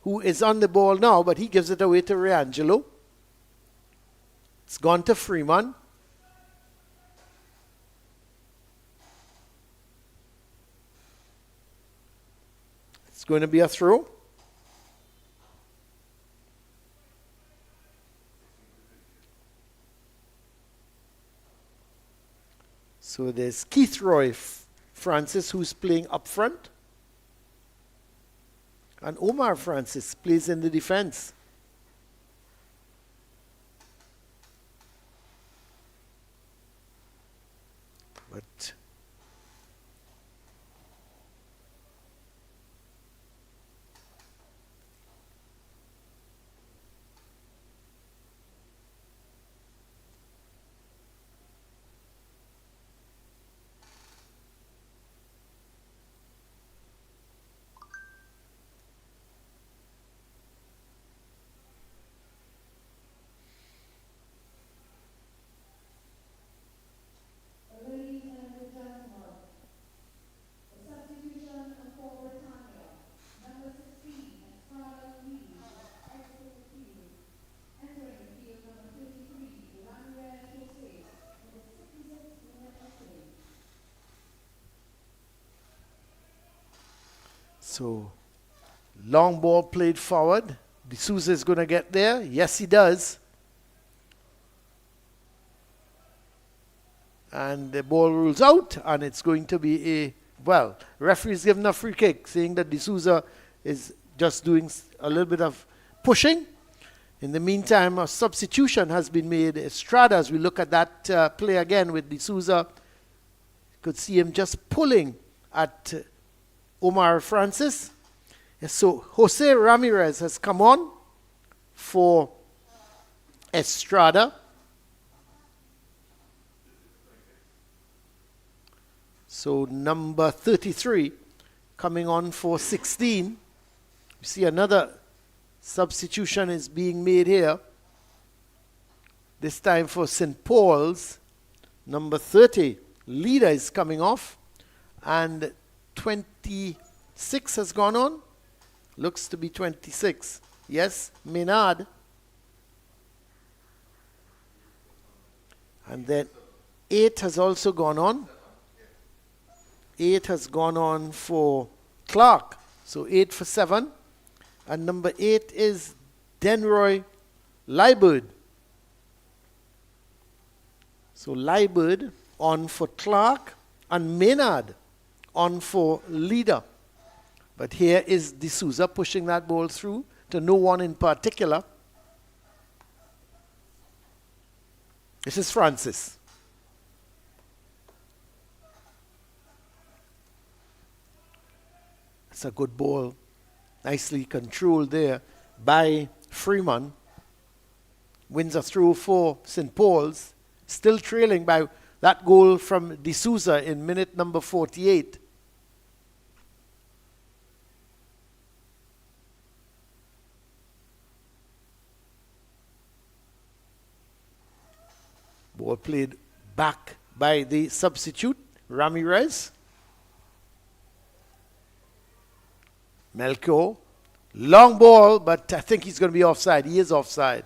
who is on the ball now, but he gives it away to Riangelo. It's gone to Freeman. It's going to be a throw. So there's Keith Roy Francis, who's playing up front. And Omar Francis plays in the defense. But So, long ball played forward. D'Souza is going to get there. Yes, he does. And the ball rules out, and it's going to be a, well, referee's given a free kick, saying that D'Souza is just doing a little bit of pushing. In the meantime, a substitution has been made. Estrada, as we look at that play again with D'Souza, could see him just pulling at Omar Francis. So Jose Ramirez has come on for Estrada. So number 33 coming on for 16. You see another substitution is being made here. This time for St. Paul's. Number 30, Leader, is coming off. And 26 has gone on. Looks to be 26. Yes, Maynard. And then 8 has also gone on. 8 has gone on for Clark. So 8 for 7. And number 8 is Denroy Liebert. So Liebert on for Clark and Maynard on for Leader. But here is D'Souza pushing that ball through to no one in particular. This is Francis. It's a good ball. Nicely controlled there by Freeman. Wins a throw for St. Paul's. Still trailing by that goal from D'Souza in minute number 48. Ball played back by the substitute, Ramirez. Melchior. Long ball, but I think he's going to be offside. He is offside.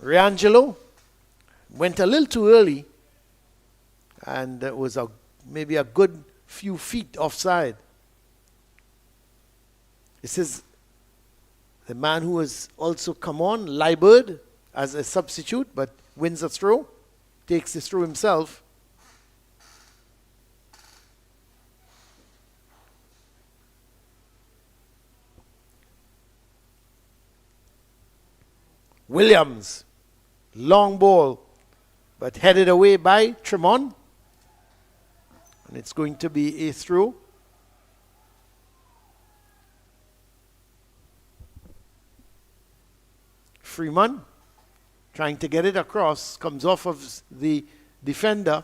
Riangelo went a little too early, and it was maybe a good few feet offside. This is the man who has also come on, Liebert, as a substitute, but wins a throw, takes the throw himself. Williams, long ball, but headed away by Tremont. And it's going to be a throw. Freeman trying to get it across, comes off of the defender.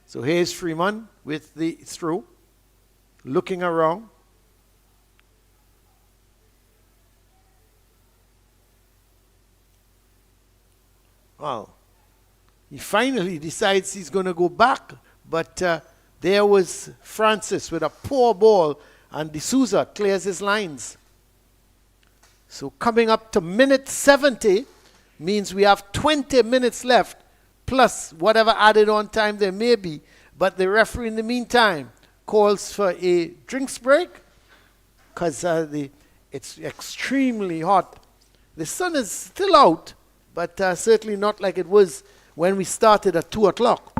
So here's Freeman with the throw, looking around. Well, he finally decides he's going to go back, but there was Francis with a poor ball, and D'Souza clears his lines. So coming up to minute 70 means we have 20 minutes left, plus whatever added on time there may be. But the referee in the meantime calls for a drinks break because it's extremely hot. The sun is still out, but certainly not like it was when we started at 2 o'clock.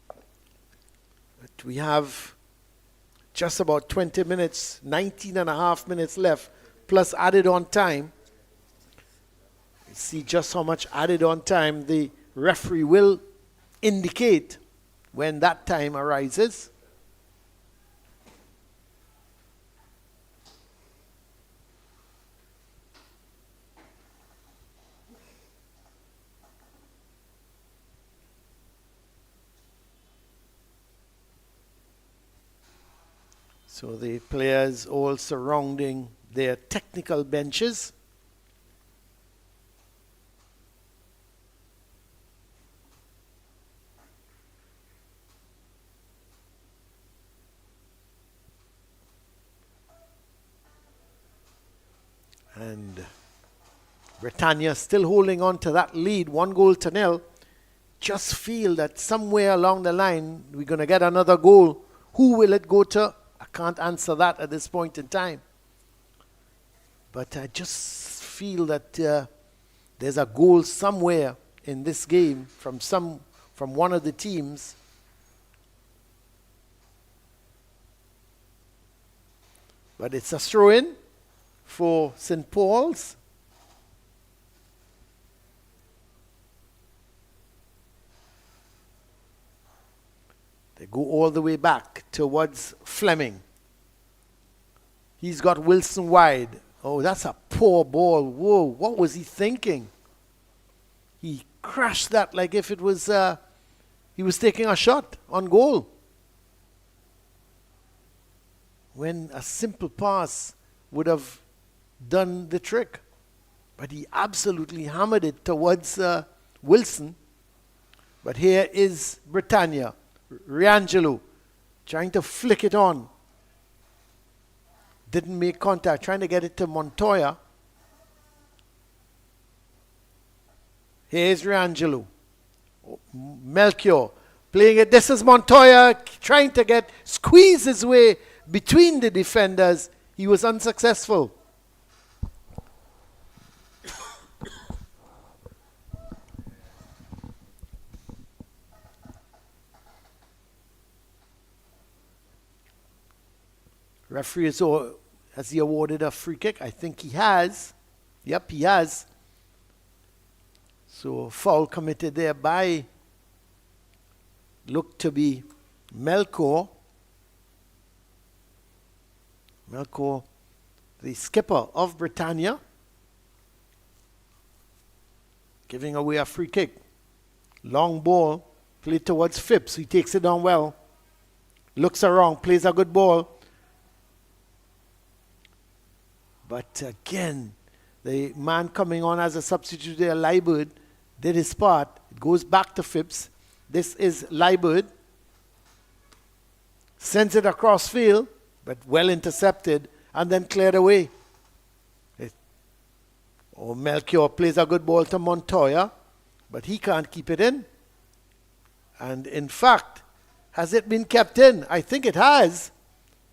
But we have just about 20 minutes, 19 and a half minutes left, plus added on time. See just how much added on time the referee will indicate when that time arises. So the players all surrounding their technical benches. And Britannia still holding on to that lead, 1-0. just feel that somewhere along the line we're going to get another goal. Who will it go to? I can't answer that at this point in time. But I just feel that there's a goal somewhere in this game from one of the teams. But it's a throw-in for St. Paul's. They go all the way back towards Fleming. He's got Wilson wide. Oh, that's a poor ball. Whoa, what was he thinking? He crashed that like if it was he was taking a shot on goal. When a simple pass would have done the trick. But he absolutely hammered it towards Wilson. But here is Britannia. Riangelo trying to flick it on. Didn't make contact. Trying to get it to Montoya. Here's Riangelo. Melchior playing it. This is Montoya trying to squeeze his way between the defenders. He was unsuccessful. Referee has he awarded a free kick? I think he has. Yep, he has. So foul committed there by looked to be Melchior. Melchior, the skipper of Britannia, giving away a free kick. Long ball, played towards Phipps. He takes it down well. Looks around, plays a good ball. But again, the man coming on as a substitute there, Liebert, did his part. It goes back to Phipps. This is Liebert. Sends it across field, but well intercepted, and then cleared away. Melchior plays a good ball to Montoya, but he can't keep it in. And in fact, has it been kept in? I think it has.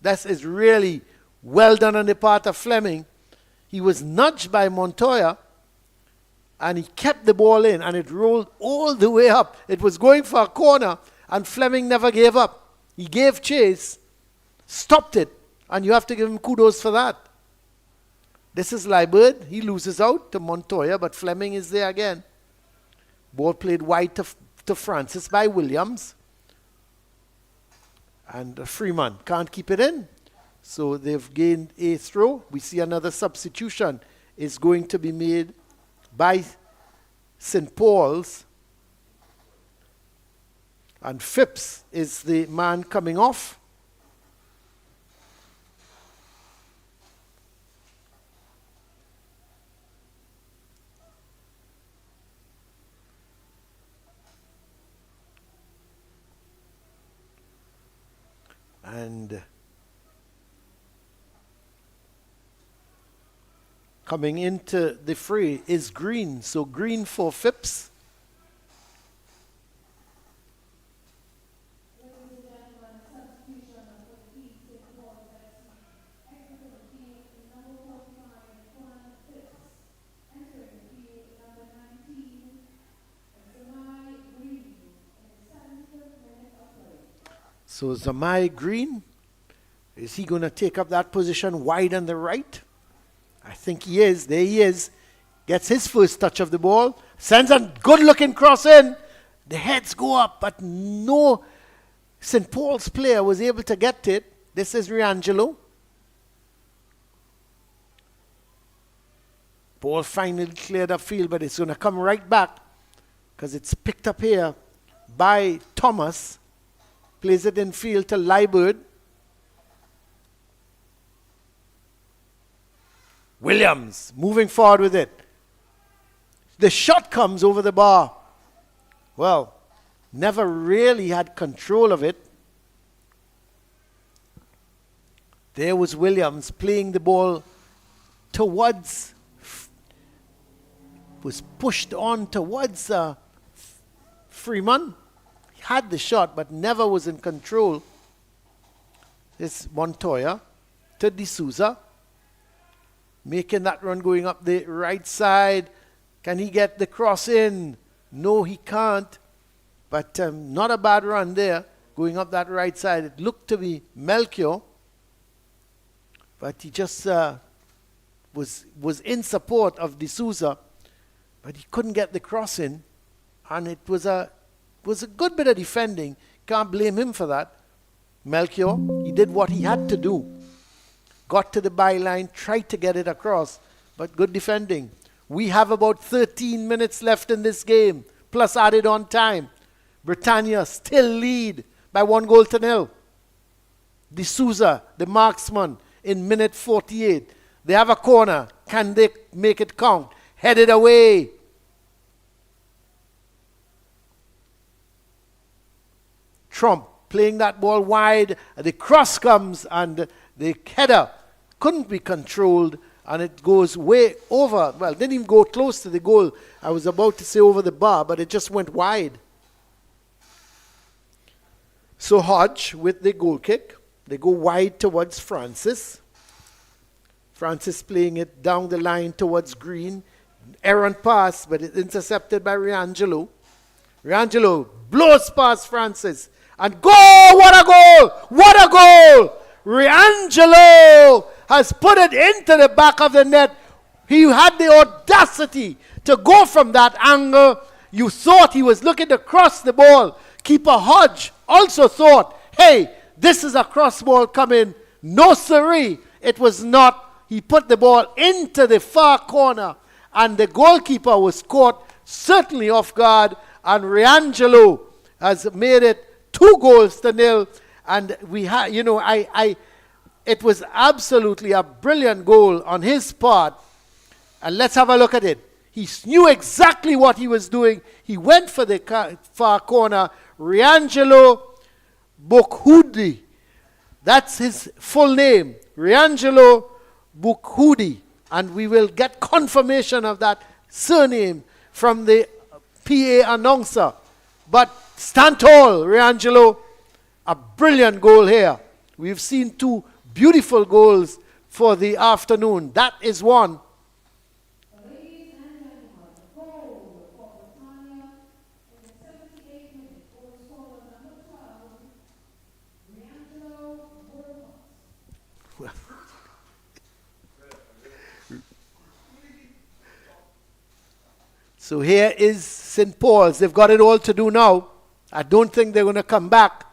That is really well done on the part of Fleming. He was nudged by Montoya, and he kept the ball in, and it rolled all the way up. It was going for a corner, and Fleming never gave up. He gave chase, stopped it, and you have to give him kudos for that. This is Liebert. He loses out to Montoya, but Fleming is there again. Ball played wide to Francis by Williams. And Freeman can't keep it in. So they've gained a throw. We see another substitution is going to be made by St. Paul's. And Phipps is the man coming off. And coming into the fray is Green. So Green for Phipps. So Zamai Green, is he going to take up that position wide on the right? I think he is. There he is. Gets his first touch of the ball. Sends a good-looking cross in. The heads go up, but no St. Paul's player was able to get it. This is Riangelo. Ball finally cleared up field, but it's going to come right back because it's picked up here by Thomas. Plays it in field to Liebert. Williams moving forward with it. The shot comes over the bar. Well, never really had control of it. There was Williams playing the ball towards, was pushed on towards Freeman had the shot but never was in control. It's Montoya to D'Souza. Making that run going up the right side. Can he get the cross in? No, he can't. But not a bad run there. Going up that right side. It looked to be Melchior. But he just was in support of D'Souza. But he couldn't get the cross in. And it was a good bit of defending. Can't blame him for that. Melchior, he did what he had to do. Got to the byline, tried to get it across, but good defending. We have about 13 minutes left in this game, plus added on time. Britannia still lead by 1-0. D'Souza, the marksman, in minute 48. They have a corner. Can they make it count? Headed away. Trump playing that ball wide. The cross comes and the header couldn't be controlled and it goes way over. Well, didn't even go close to the goal. I was about to say over the bar, but it just went wide. So Hodge with the goal kick. They go wide towards Francis. Francis playing it down the line towards Green. Errant pass, but it's intercepted by Riangelo. Riangelo blows past Francis. And goal! What a goal! What a goal! Riangelo has put it into the back of the net. He had the audacity to go from that angle. You thought he was looking to cross the ball. Keeper Hodge also thought, hey, this is a cross ball coming. No siree. It was not. He put the ball into the far corner and the goalkeeper was caught certainly off guard, and Riangelo has made it 2-0. And we had, it was absolutely a brilliant goal on his part. And let's have a look at it. He knew exactly what he was doing. He went for the far corner. Riangelo Bukhudi. That's his full name. Riangelo Bukhudi. And we will get confirmation of that surname from the PA announcer. But stand tall, Riangelo. A brilliant goal here. We've seen two beautiful goals for the afternoon. That is one. Ladies and gentlemen, goal for Britannia in the 78th minute. Goal scorer number 12, Riangelo Burgos. So here is St. Paul's. They've got it all to do now. I don't think they're going to come back.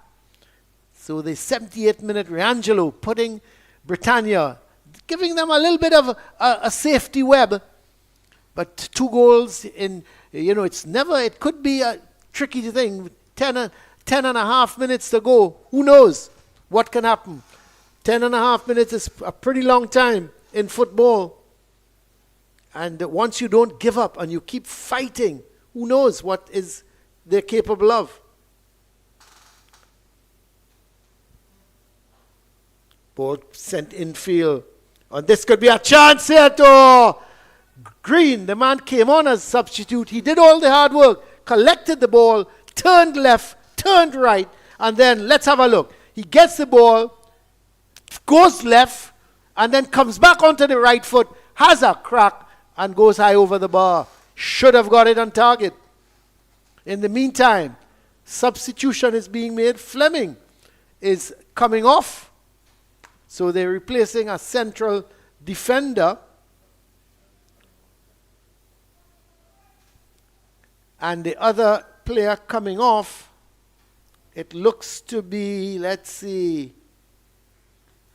So the 78th minute, Riangelo putting Britannia, giving them a little bit of a safety web. But 2 goals in, it's never, it could be a tricky thing. 10 and a half minutes to go. Who knows what can happen? 10 and a half minutes is a pretty long time in football. And once you don't give up and you keep fighting, who knows what is they're capable of. Ball sent infield. And this could be a chance here to Green. The man came on as substitute. He did all the hard work, collected the ball, turned left, turned right, and then let's have a look. He gets the ball, goes left, and then comes back onto the right foot, has a crack, and goes high over the bar. Should have got it on target. In the meantime, substitution is being made. Fleming is coming off. So they're replacing a central defender. And the other player coming off, it looks to be, let's see,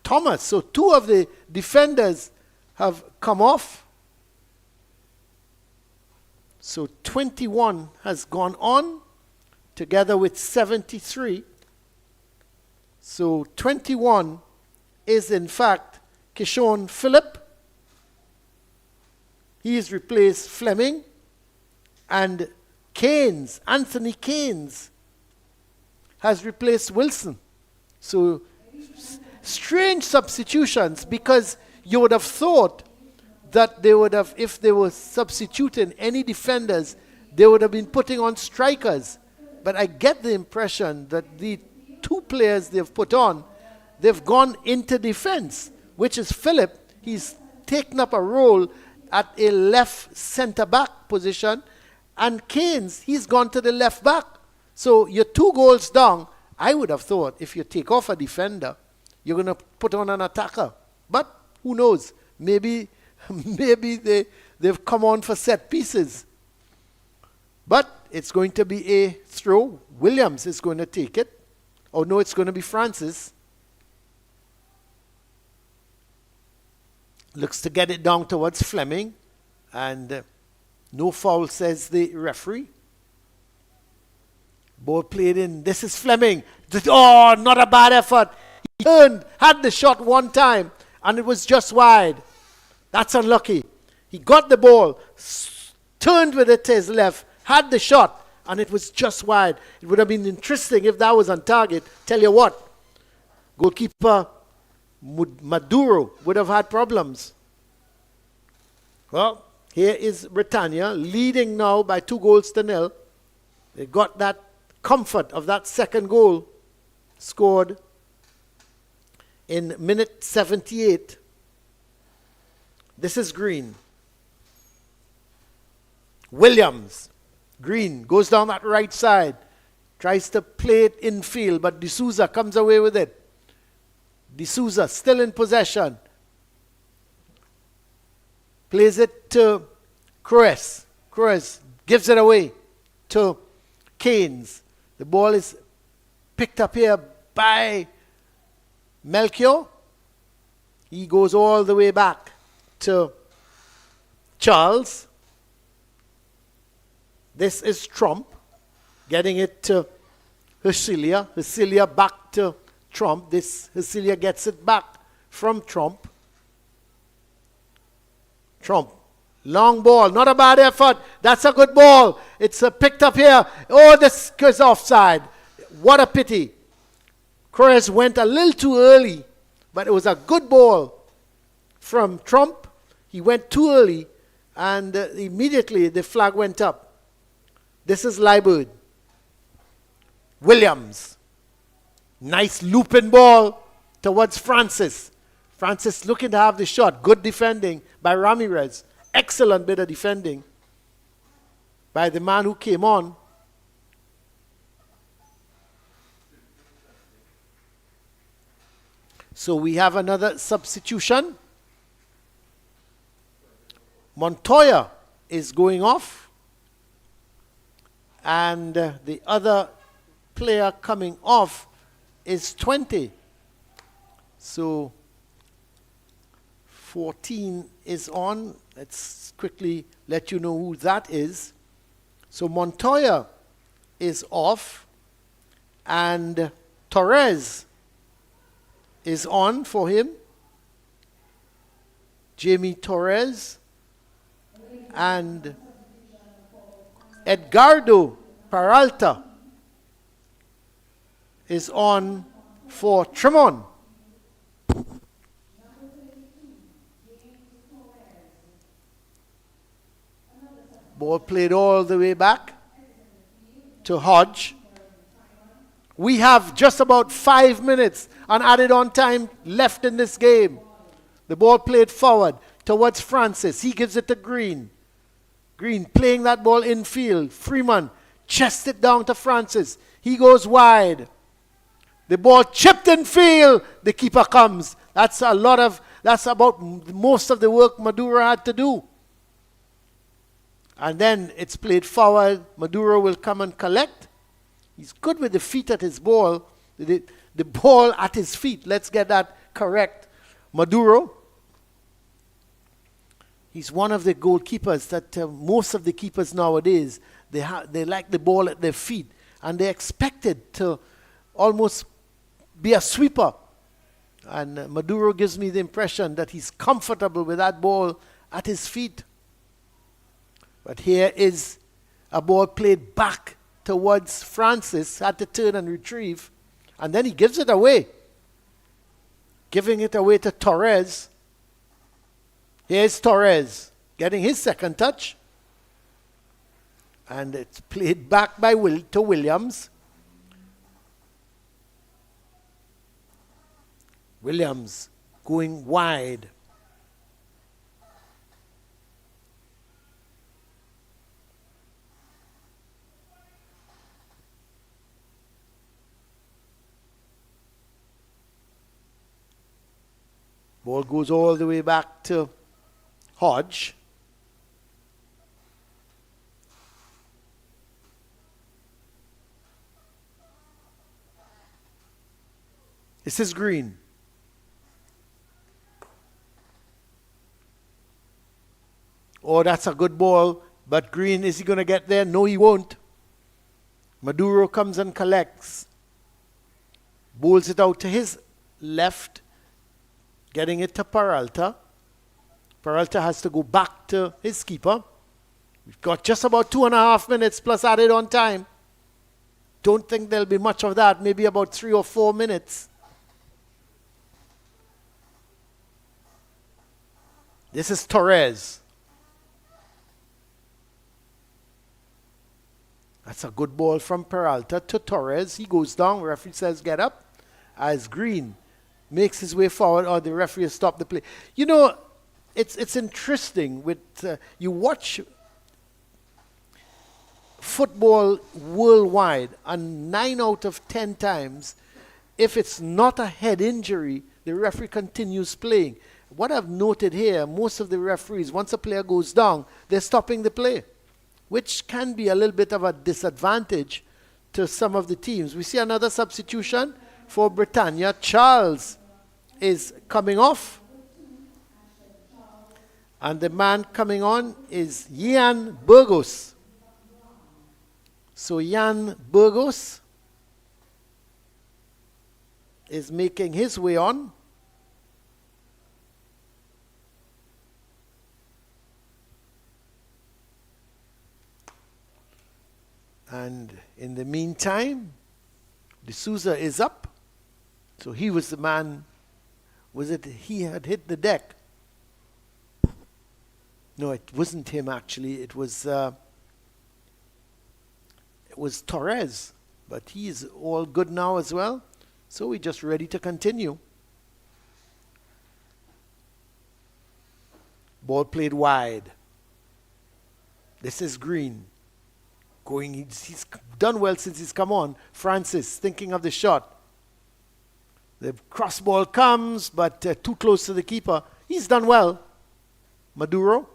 Thomas. So 2 of the defenders have come off. So 21 has gone on together with 73. So 21 is in fact Kishon Phillip. He has replaced Fleming. And Keynes, Anthony Keynes, has replaced Wilson. So strange substitutions, because you would have thought that they would have, if they were substituting any defenders, they would have been putting on strikers. but I get the impression that the two players they've put on, they've gone into defense, which is Philip. He's taken up a role at a left centre-back position, and Keynes, he's gone to the left back. So you're 2 goals down. I would have thought if you take off a defender, you're going to put on an attacker. But who knows? Maybe they've come on for set pieces. But it's going to be a throw. Williams is going to take it. Oh no, it's going to be Francis. Looks to get it down towards Fleming. And no foul, says the referee. Ball played in. This is Fleming. Oh, not a bad effort. He turned, had the shot one time, and it was just wide. That's unlucky. He got the ball, turned with it to his left, had the shot, and it was just wide. It would have been interesting if that was on target. Tell you what, goalkeeper Maduro would have had problems. Well, here is Britannia leading now by 2-0. They got that comfort of that second goal scored in minute 78. This is Green. Williams. Green goes down that right side. Tries to play it infield, but D'Souza comes away with it. D'Souza still in possession. Plays it to Cruz. Cruz gives it away to Keynes. The ball is picked up here by Melchior. He goes all the way back to Charles. This is Trump getting it to Hesilia. Hesilia back to Trump. This Hesilia gets it back from Trump. Trump. Long ball. Not a bad effort. That's a good ball. It's picked up here. Oh, this goes offside. What a pity. Cruz went a little too early, but it was a good ball from Trump. He went too early, and immediately the flag went up. This is Liebert. Williams. Nice looping ball towards Francis. Francis looking to have the shot. Good defending by Ramirez. Excellent bit of defending by the man who came on. So we have another substitution. Montoya is going off. And the other player coming off is 20. So 14 is on. Let's quickly let you know who that is. So Montoya is off. And Torres is on for him. Jamie Torres. And Edgardo Peralta is on for Tremont. Ball played all the way back to Hodge. We have just about 5 minutes and added on time left in this game. The ball played forward towards Francis. He gives it to Green. Green playing that ball infield. Freeman chests it down to Francis. He goes wide. The ball chipped in field. The keeper comes. That's about most of the work Maduro had to do. And then it's played forward. Maduro will come and collect. He's good with the feet at his ball. The ball at his feet. Let's get that correct. Maduro. He's one of the goalkeepers that most of the keepers nowadays, they like the ball at their feet. And they're expected to almost be a sweeper. And Maduro gives me the impression that he's comfortable with that ball at his feet. But here is a ball played back towards Francis, had to turn and retrieve. And then he gives it away. Giving it away to Torres. Here's Torres getting his second touch. And it's played back by to Williams. Williams going wide. Ball goes all the way back to Hodge. This is Green. Oh, that's a good ball. But Green, is he going to get there? No, he won't. Maduro comes and collects. Bowls it out to his left. Getting it to Peralta. Peralta has to go back to his keeper. We've got just about 2.5 minutes plus added on time. Don't think there'll be much of that. Maybe about 3 or 4 minutes. This is Torres. That's a good ball from Peralta to Torres. He goes down. Referee says get up. As Green makes his way forward, or the referee has stopped the play. You know, it's interesting with you watch football worldwide, and 9 out of 10 times, if it's not a head injury, the referee continues playing. What I've noted here, most of the referees, once a player goes down, they're stopping the play, which can be a little bit of a disadvantage to some of the teams. We see another substitution for Britannia. Charles is coming off. And the man coming on is Jan Burgos. So Jan Burgos is making his way on. And in the meantime, D'Souza is up. So he was the man. Was it he had hit the deck? No, it wasn't him actually. It was Torres. But he is all good now as well. So we're just ready to continue. Ball played wide. This is Green. He's done well since he's come on. Francis thinking of the shot. The cross ball comes, but too close to the keeper. He's done well. Maduro.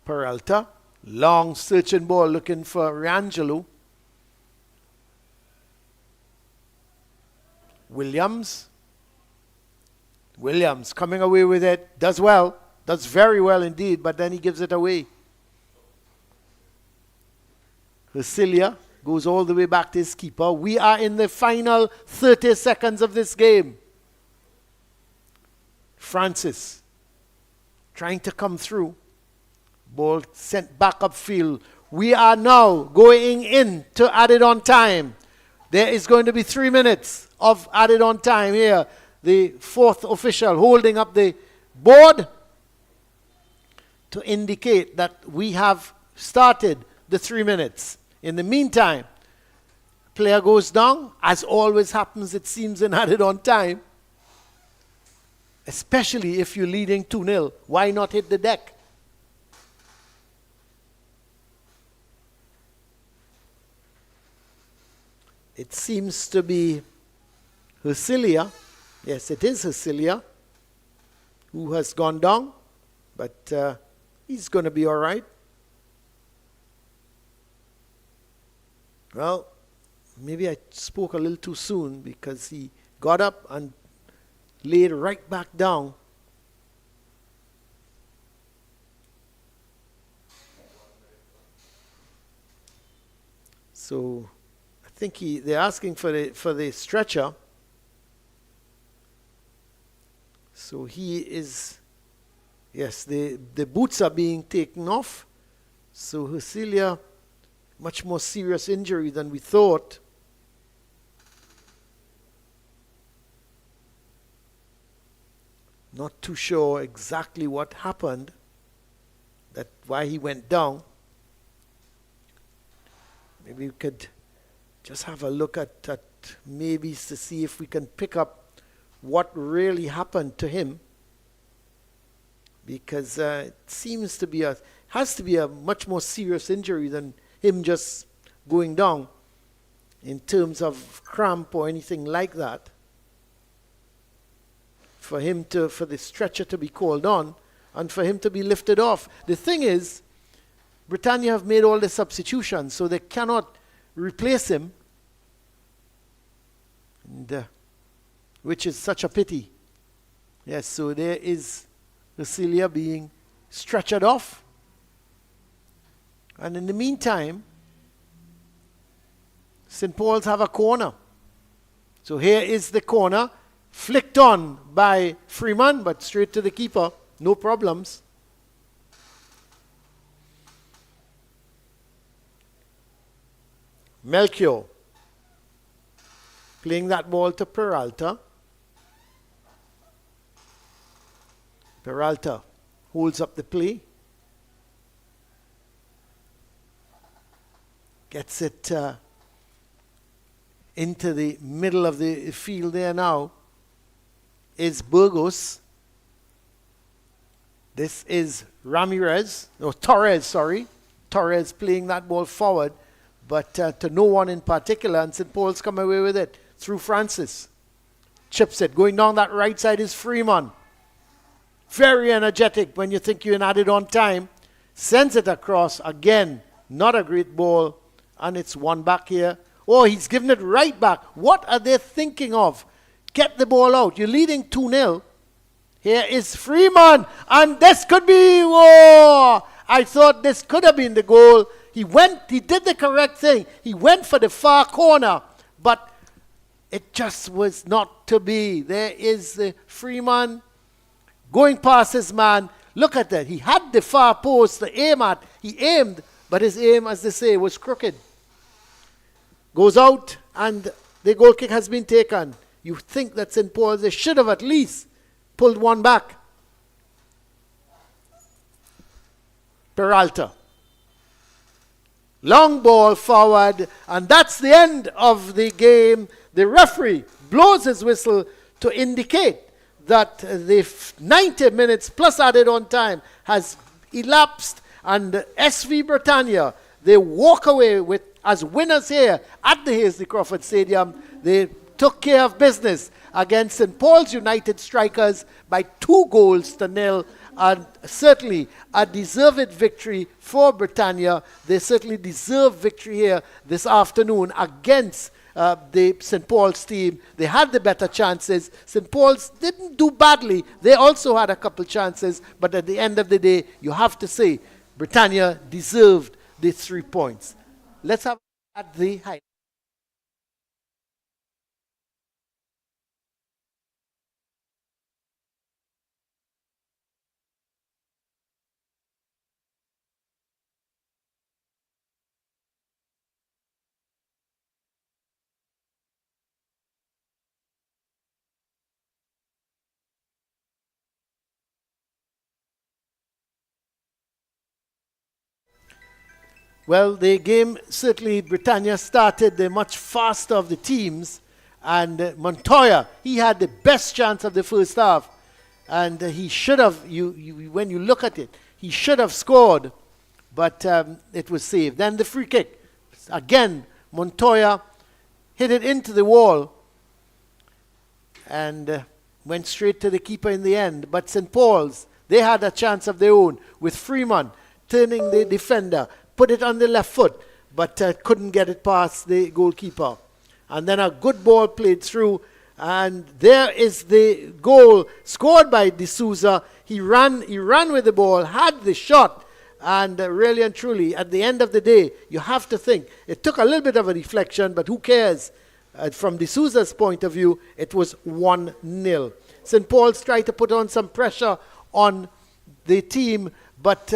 Peralta. Long searching ball looking for Rangelo. Williams coming away with it. Does well. Does very well indeed, but then he gives it away. Cecilia goes all the way back to his keeper. We are in the final 30 seconds of this game. Francis trying to come through. Ball sent back upfield. We are now going in to added on time. There is going to be 3 minutes of added on time here. The fourth official holding up the board to indicate that we have started the 3 minutes. In the meantime, player goes down. As always happens, it seems, in added on time. Especially if you're leading 2-0. Why not hit the deck? It seems to be Hercilia. Yes, it is Hercilia who has gone down, but he's going to be all right. Well, maybe I spoke a little too soon because he got up and laid right back down. So I think they're asking for the stretcher. So he is, yes, the boots are being taken off. So Hercilia much more serious injury than we thought. Not too sure exactly what happened, that why he went down. Maybe we could just have a look at maybe to see if we can pick up what really happened to him, because it seems to be has to be a much more serious injury than him just going down in terms of cramp or anything like that. For the stretcher to be called on and for him to be lifted off. The thing is, Britannia have made all the substitutions, so they cannot replace him, and, which is such a pity. Yes, so there is Lucilia being stretchered off. And in the meantime, St. Paul's have a corner. So here is the corner, flicked on by Freeman, but straight to the keeper, no problems. Melchior playing that ball to Peralta. Peralta holds up the play. Gets it into the middle of the field there now. Is Burgos. This is Torres, sorry. Torres playing that ball forward, but to no one in particular, and St. Paul's come away with it through Francis. Chips it. Going down that right side is Freeman. Very energetic when you think you're added on time. Sends it across. Again, not a great ball, and it's one back here. Oh, he's given it right back. What are they thinking of? Get the ball out. You're leading 2-0. Here is Freeman. And this could be, I thought this could have been the goal. He did the correct thing. He went for the far corner, but it just was not to be. There is the Freeman going past his man. Look at that. He had the far post to aim at. He aimed, but his aim, as they say, was crooked. Goes out, and the goal kick has been taken. You think that St. Paul's, they should have at least pulled one back. Peralta. Long ball forward, and that's the end of the game. The referee blows his whistle to indicate that the 90 minutes plus added on time has elapsed, and SV Britannia, they walk away with as winners here at the Hasely Crawford Stadium. They took care of business against St. Paul's United Strikers by 2-0, and certainly a deserved victory for Britannia. They certainly deserve victory here this afternoon against the St. Paul's team. They had the better chances. St. Paul's didn't do badly. They also had a couple chances, but at the end of the day, you have to say Britannia deserved the 3 points. Let's have at the highlight. Well, the game, certainly Britannia started the much faster of the teams, and Montoya, he had the best chance of the first half, and he should have, when you look at it, he should have scored, but it was saved. Then the free kick, again, Montoya hit it into the wall and went straight to the keeper in the end. But St. Paul's, they had a chance of their own with Freeman turning the defender, put it on the left foot, but couldn't get it past the goalkeeper. And then a good ball played through, and there is the goal scored by D'Souza. He ran with the ball, had the shot, and really and truly, at the end of the day, you have to think, it took a little bit of a deflection, but who cares? From D'Souza's point of view, it was 1-0. St. Paul's tried to put on some pressure on the team, but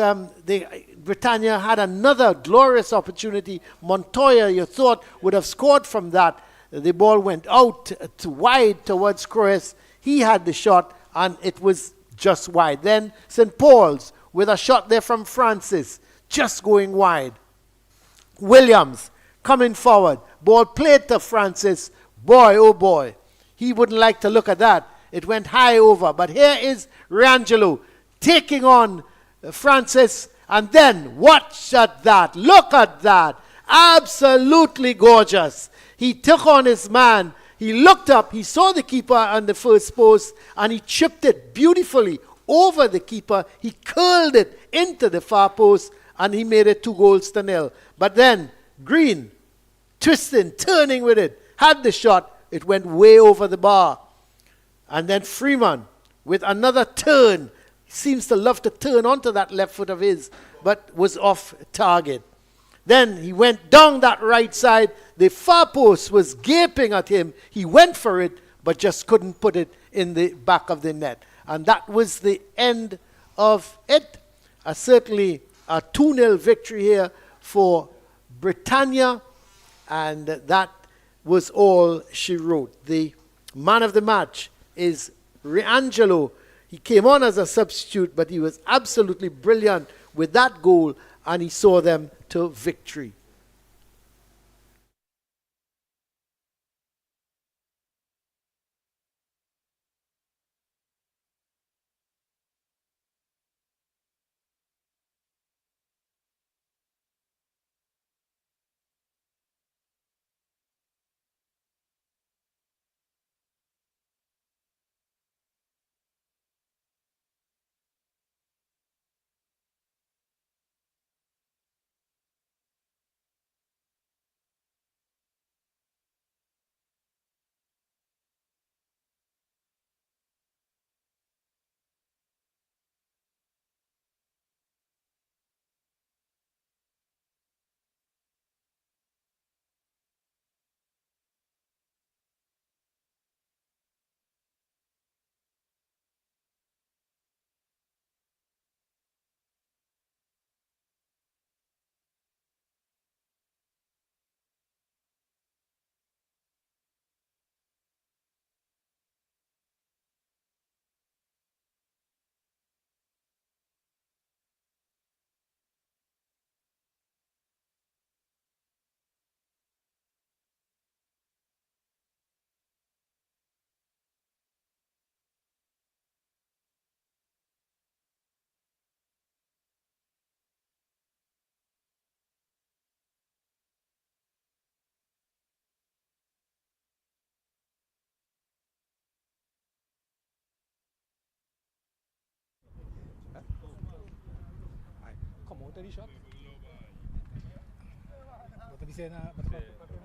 Britannia had another glorious opportunity. Montoya, you thought, would have scored from that. The ball went out to wide towards Croes. He had the shot, and it was just wide. Then St. Paul's with a shot there from Francis, just going wide. Williams coming forward. Ball played to Francis. Boy, oh boy. He wouldn't like to look at that. It went high over. But here is Riangelo taking on Francis. And then, watch at that. Look at that. Absolutely gorgeous. He took on his man. He looked up. He saw the keeper on the first post. And he chipped it beautifully over the keeper. He curled it into the far post. And he made it 2-0. But then, Green, twisting, turning with it, had the shot. It went way over the bar. And then Freeman, with another turn, seems to love to turn onto that left foot of his, but was off target. Then he went down that right side. The far post was gaping at him. He went for it, but just couldn't put it in the back of the net. And that was the end of it. Certainly a 2-0 victory here for Britannia. And that was all she wrote. The man of the match is Riangelo. He came on as a substitute, but he was absolutely brilliant with that goal, and he saw them to victory.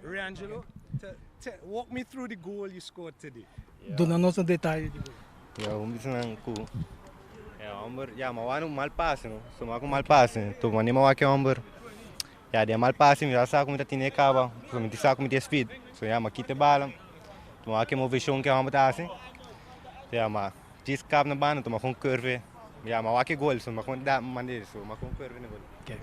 Riangelo, walk me through the goal you scored today. Donanos ang detalhe de gol. Ja, umbis nang ku. Ja, amber, ja, maar waarom mal passe, no? So maar kom mal passe. To wanneer maar ke amber. Ja, die mal passe, já sabe como tá tine cava, so me sabe como tem speed. So ja, maar kite bala. To maar ke mo vision ke amber tá assim. Ja, maar dis cap na bana, to maar gewoon curve. Ja, maar waar ke goal, so maar gewoon da maneira, so maar gewoon curve na goal. Okay.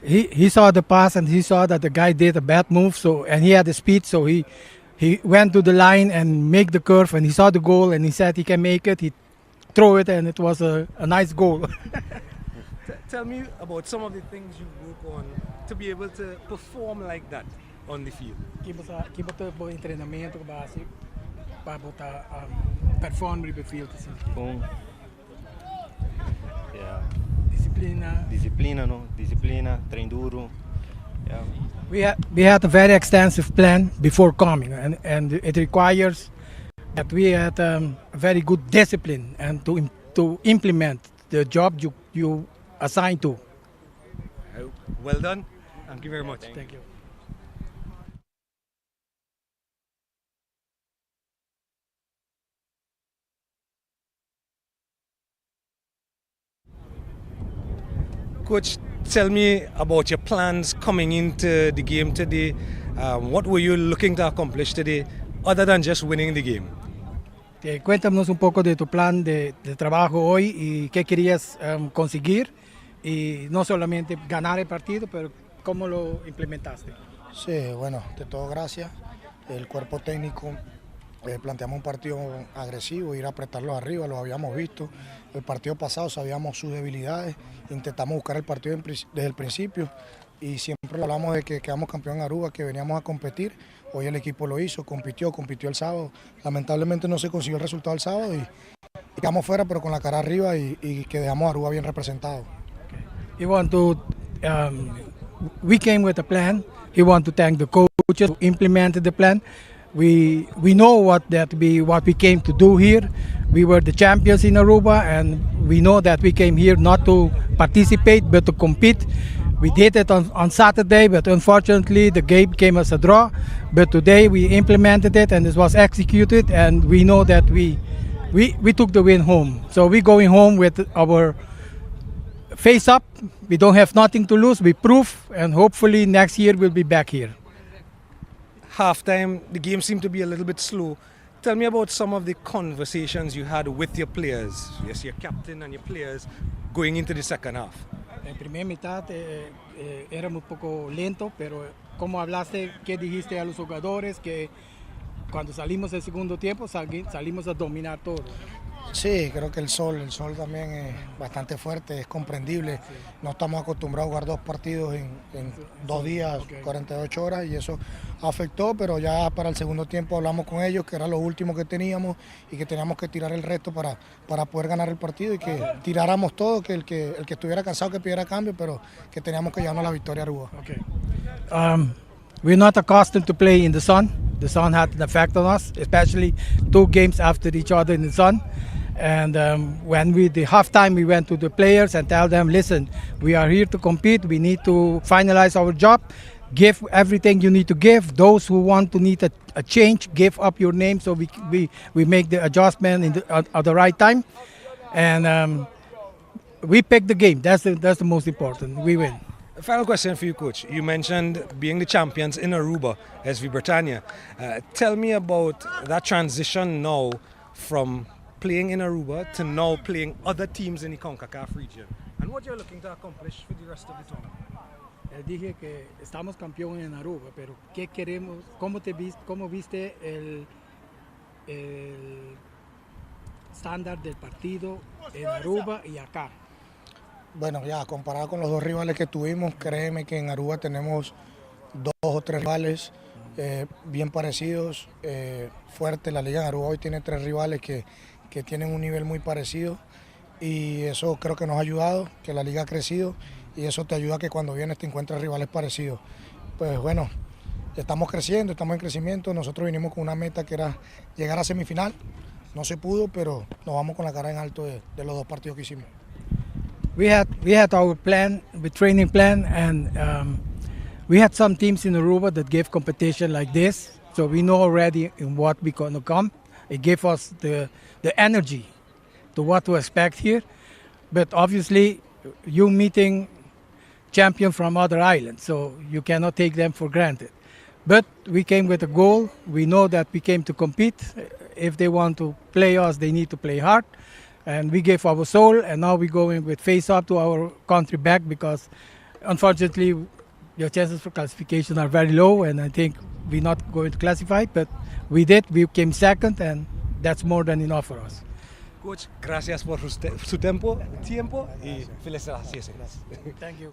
He saw the pass and he saw that the guy did a bad move, so and he had the speed, so he went to the line and make the curve, and he saw the goal and he said he can make it. He threw it and it was a nice goal. Tell me about some of the things you work on to be able to perform like that on the field. Kiba to po treinamento basic para botar perform on the field. Yeah. Disciplina, no? Disciplina, trein duro. Yeah. We had a very extensive plan before coming, and it requires that we had a very good discipline and to implement the job you assigned to. Well done. Thank you very much. Thank you. Coach, tell me about your plans coming into the game today. What were you looking to accomplish today, other than just winning the game? Cuéntanos un poco de tu plan de trabajo hoy y qué querías conseguir y no solamente ganar el partido, pero cómo lo implementaste. Sí, bueno, de todo gracias. El cuerpo técnico planteamos un partido agresivo, ir a apretarlos arriba, lo habíamos visto. El partido pasado sabíamos sus debilidades, intentamos buscar el partido desde el principio y siempre hablamos de que quedamos campeón en Aruba, que veníamos a competir. Hoy el equipo lo hizo, compitió el sábado. Lamentablemente no se consiguió el resultado el sábado y quedamos fuera, pero con la cara arriba y que dejamos a Aruba bien representado. You want to, we came with a plan. He want to thank the coaches who implemented the plan. We know what we came to do here. We were the champions in Aruba, and we know that we came here not to participate but to compete. We did it on Saturday, but unfortunately the game came as a draw. But today we implemented it and it was executed, and we know that we took the win home. So we're going home with our face up. We don't have nothing to lose. We prove, and hopefully next year we'll be back here. Halftime, the game seemed to be a little bit slow. Tell me about some of the conversations you had with your players, yes, your captain and your players, going into the second half. En primera mitad era un poco lento, pero ¿cómo hablaste? ¿Qué dijiste a los jugadores? Que cuando salimos del segundo tiempo salimos a dominar todo. Sí, creo que el sol también es bastante fuerte, es comprendible. No estamos acostumbrados a jugar 2 partidos en 2 días, 48 horas, y eso afectó, pero ya para el segundo tiempo hablamos con ellos, que era lo último que teníamos y que teníamos que tirar el resto para poder ganar el partido y que tiráramos todo, que el que estuviera cansado que pidiera cambio, pero que teníamos que llevarnos la victoria a Aruba. Okay. We're not accustomed to play in the sun. The sun had an effect on us, especially 2 games after each other in the sun. And when the halftime, we went to the players and tell them, listen, we are here to compete. We need to finalize our job. Give everything you need to give. Those who want to need a change, give up your name so we make the adjustment at the right time. And we pick the game. That's the most important. We win. Final question for you, Coach. You mentioned being the champions in Aruba, SV Britannia. Tell me about that transition now from playing in Aruba to now playing other teams in the CONCACAF region, and what you're looking to accomplish for the rest of the tournament. Dije que estamos campeones en Aruba, pero ¿qué queremos? ¿Cómo viste el estándar del partido en Aruba y acá? Bueno, ya comparado con los 2 rivales que tuvimos, créeme que en Aruba tenemos 2 o 3 rivales bien parecidos, fuertes. La liga en Aruba hoy tiene 3 rivales que tienen un nivel muy parecido, y eso creo que nos ha ayudado, que la liga ha crecido, y eso te ayuda a que cuando vienes te encuentres rivales parecidos. Pues bueno, estamos creciendo, estamos en crecimiento. Nosotros vinimos con una meta que era llegar a semifinal, no se pudo, pero nos vamos con la cara en alto de los 2 partidos que hicimos. We had our plan, the training plan, and we had some teams in Aruba that gave competition like this, so we know already in what we're going to come. It gave us the energy to what to expect here, but obviously you meeting champions from other islands, so you cannot take them for granted. But we came with a goal. We know that we came to compete. If they want to play us, they need to play hard. And we gave our soul, and now we're going with face up to our country back, because unfortunately your chances for classification are very low, and I think we're not going to classify, but we did. We came second, and that's more than enough for us. Coach, gracias por su tiempo y felicidades. Thank you.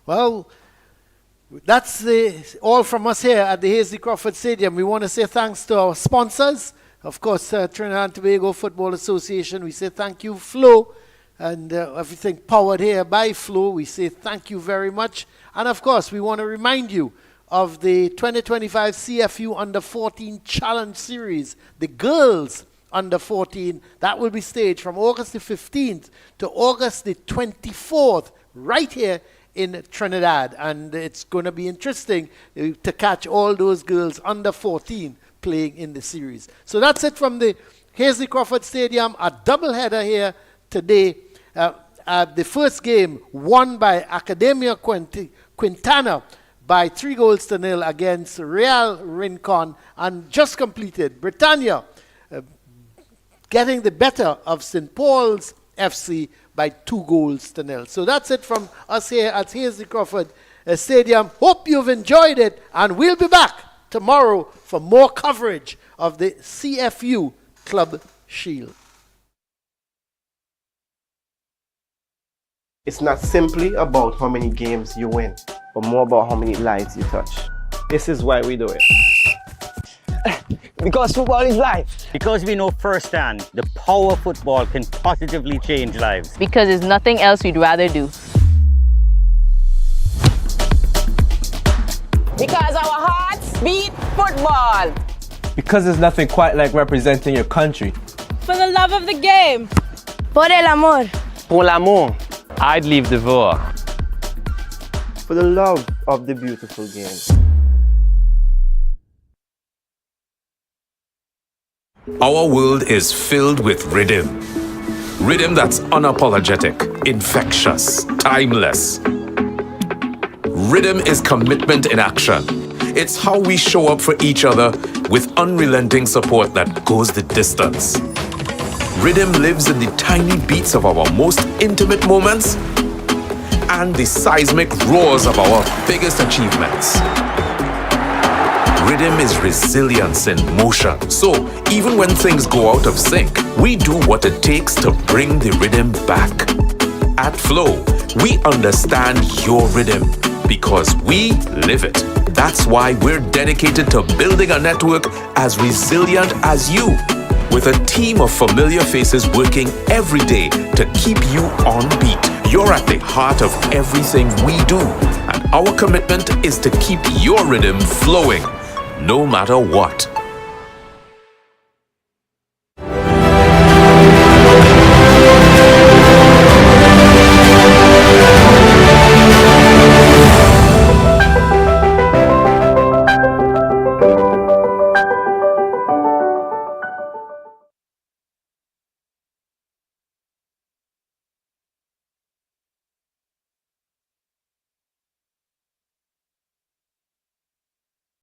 Well, that's all from us here at the Hasely Crawford Stadium. We want to say thanks to our sponsors. Of course, Trinidad and Tobago Football Association. We say thank you, Flo, and everything powered here by Flo. We say thank you very much. And of course, we want to remind you of the 2025 CFU Under 14 Challenge Series, the girls Under 14. That will be staged from August the 15th to August the 24th, right here in Trinidad. And it's going to be interesting to catch all those girls under 14 playing in the series. So that's it from the Hasely Crawford Stadium. A doubleheader here today. The first game won by Academia Quintana by 3-0 against Real Rincon, and just completed Britannia getting the better of St. Paul's FC by 2-0. So that's it from us here at Hasely Crawford Stadium. Hope you've enjoyed it, and we'll be back tomorrow for more coverage of the CFU Club Shield. It's not simply about how many games you win, but more about how many lives you touch. This is why we do it. Because football is life. Because we know firsthand the power football can positively change lives. Because there's nothing else we'd rather do. Because our hearts beat football. Because there's nothing quite like representing your country. For the love of the game. Por el amor. Pour l'amour. I'd leave the war. For the love of the beautiful game. Our world is filled with rhythm. Rhythm that's unapologetic, infectious, timeless. Rhythm is commitment in action. It's how we show up for each other with unrelenting support that goes the distance. Rhythm lives in the tiny beats of our most intimate moments and the seismic roars of our biggest achievements. Rhythm is resilience in motion. So even when things go out of sync, we do what it takes to bring the rhythm back. At Flow, we understand your rhythm because we live it. That's why we're dedicated to building a network as resilient as you, with a team of familiar faces working every day to keep you on beat. You're at the heart of everything we do, and our commitment is to keep your rhythm flowing, no matter what.